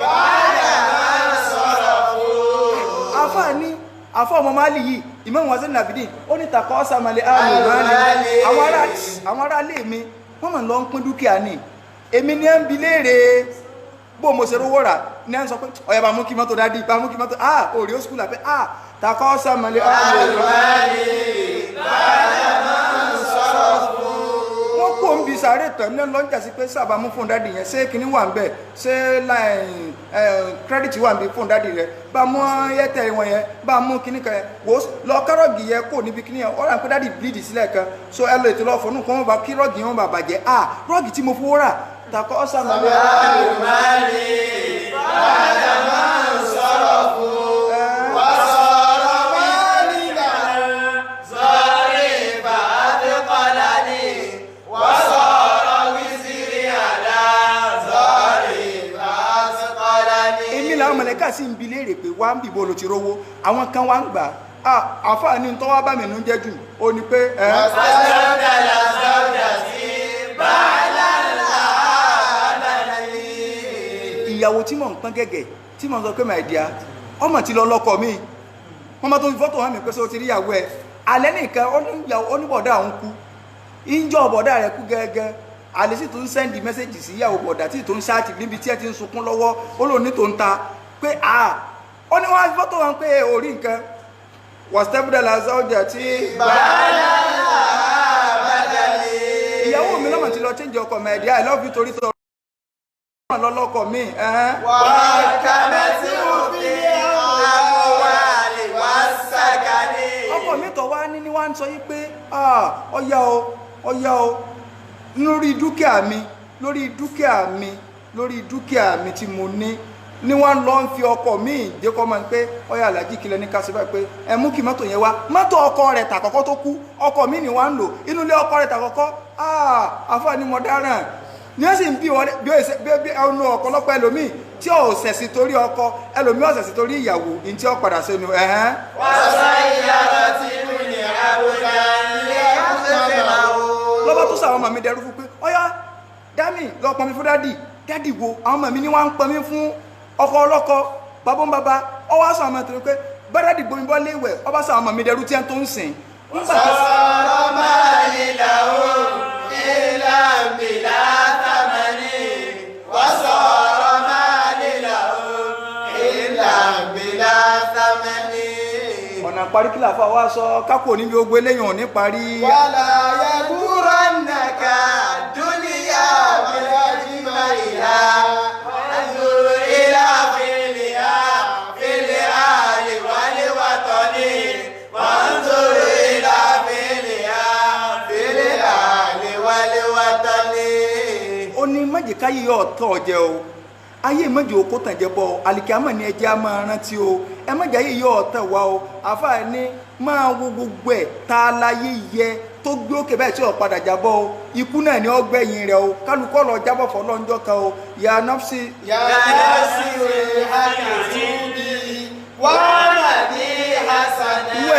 bàdà máa sọ̀rọ̀ fún. àfààní àfọ́ ọmọ máàlì yìí Imam Hasan Labidin ó ní takọ́ sàmàlà àlùmáàlì àwọn ará ilé mi wọ́n mọ̀ lọ ń pín dúkìá ni èmi ní ẹ̀ ń bi léèrè bó mo ṣe rówó rà ní ẹ̀ ń sọ pé ọ̀yà bá mú kí mọ́tò dádì bá mú kí mọ́tò òrì ó skúl àpẹ́ takọ́ sàmàlà àlùmáàlì bàdà máa sọ̀rọ̀ fún. wọ́n kó ń bi sàárè tán ní lọ́jà sí pé sábà mú fóun dádì yẹn ṣé kinní wà ń bẹ̀ ṣé kírẹ́dìtì wà ń bí fóun dádì rẹ̀ bá mú yẹ́tẹ̀ wọn yẹn bá mú kinní kan yẹn wò ó lọ kárọ̀gì yẹn kó níbi kinní yẹn ọ̀rọ̀ àpé dádì bíìdì sílẹ̀ kan so ẹ lọ ètò lọ fọnù kọ́ wọn bá kí rọ́ọ̀gì yẹn wọn bá bàjẹ́ rọ́ọ̀gì tí mo fowó rà takọ́ ọ̀sán mi. àlùmáàlì bàdà máa sọ̀rọ̀ fún. mọ̀lẹ́kà sí ń bi léèrè pé wá ń bìbò ló ti rówó àwọn kan wá ń gbà àfáàní tó wá bá mi nú jẹ́ jù ó ní pé ìyàwó tí mò ń pọ́n gẹ́gẹ́ tí mò ń sọ pé my dear ọmọ ti lọ lọ́kọ mi wọ́n máa tó fi fọ́tò hàn mí pé sọ ti rí ìyàwó ẹ̀ alẹ́ nìkan oníbọ̀dá òun kú ìjọ bọ̀dá rẹ̀ kú gẹ́gẹ́ alẹ́ sì tó ń sẹ́ndì mẹ́sẹ̀jì sí ìyàwó bọ̀dá tí tó ń ṣáàtì níbi tí ẹ ti ń sunkún lọ́wọ́ ó lò ní tó ń ta pé ó ní wọ́n á fi fọ́tò hàn pé orí nǹkan wàstẹ́bùdàlà sáwọ́jà tí ìyàwó mi lọ́mọ ti lọ change ọkọ my dear I love you torí tọrọ lọ́lọ́kọ̀ mi wà kàmẹ́sí òfin àmúwálì wà sàgánì. ọkọ mi tọ̀ wá ní wá ń sọ yí pé ọ̀yá o lórí dúkìá mi tí mo ní wọ́n lọ ń fi ọkọ̀ mi jẹ́kọ́ máa ń pé ọ̀yá alájí kílẹ̀ ní kásìbá pé ẹ mú kí mọ́tò yẹn wá mọ́tò ọkọ rẹ̀ tàkọ́kọ́ tó kú ọkọ̀ mi ni wọ́n ń lò inú ilé ọkọ rẹ̀ tàkọ́kọ́ àfáà ni mo dáràn ní ó sì ń bí wọn bí ọ̀nà ọ̀pọ̀lọpọ̀ ẹlòmíì tí ó ṣẹ̀sì torí ọkọ ẹlòmíì ó ṣẹ̀sì torí ìyàwó ní tí ó padà sínú wọ́n sọ ìyàrá tí mú ní àbúdá ilé ọ̀sẹ̀ máa wò. lọ́bá tó sàwọn ọmọ mi dẹrú fún pé ọyá dámì lọ pọnmi fún dádì wo àwọn ọmọ mi ní wọ́n ń pọnmi fún ọkọ ọlọ́kọ bàbá ń bàbá ọwọ́ sọ àwọn ọmọ pé bá dádì gbomi bọ́ léwẹ̀ ọba sọ àwọn ọmọ mi dẹrú tí wọ́n tó ń sìn. sọ̀rọ̀ máa nílà ó ilà bìlà tàmánì wọ́n sọ̀rọ̀ máa nílà ó ilà bìlà tàmánì. ọ̀nà parí kí làfà wá sọ kákò níbi ogbó eléyàn ní parí. wàlá yagúrọ̀ nàkà dúníyà bìlà jìmá ìhà wàzúrú ilà fìlìhà fìlìhà lìwálé wàtọ́ ní wàzúrú ilà fìlìhà fìlìhà lìwálé wàtọ́ ní. ó ní májèkáyé ọ̀tọ̀ jẹ́ o ayé méjì okó tàn jẹ bọ alikama ni ẹjẹ a máa rántí o ẹ méjì ayé yọ ọ̀tẹ̀ wa o àfáà ní máa wo gbogbo ẹ̀ tá a láyé yẹ tó gbé òkè báyìí tí ò padà jábọ́ o ikú náà ni ọgbẹ̀yìn rẹ̀ o kálukọ́ lọ jábọ̀ fọ́ lọ́njọ́ kan o ya nafsi. ya nafsi rẹ̀ àkàtúndì wọ́n mà ní hasanà. ìwọ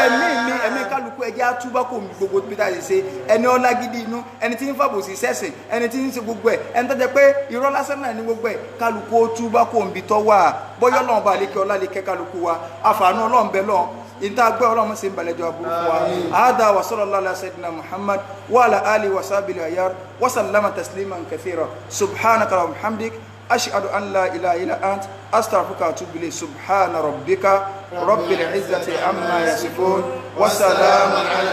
ẹ̀mí kálukú ẹjẹ́ àtúbá kò mí gbogbo bí táyà ṣe ẹni ọlágídí inú ẹni tí ń fàbòsí sẹ́sìn ẹni tí ń ṣe gbogbo ẹ̀ ẹni tó jẹ́ pé irọ́ lásán náà ní gbogbo ẹ̀ kálukú ó túbá kò mí tọ́ wà bọ́yọ́ lọ́n bá lékè ọlá lékè kálukú wa àfààní ọlọ́run bẹ́ lọ́n ìta gbẹ́ ọlọ́run sí ìbàlẹ̀jọ́ àbúrú fún wa àádá wa sallallahu ala sayyidina Muhammad wa ala alihi wa sahbihi ayar wa sallama tasliman kathira subhanaka wa bihamdik ashhadu an la ilaha illa ant astaghfiruka wa atubu ilayk subhana rabbika rabbil izzati amma yasifun wa salamun ala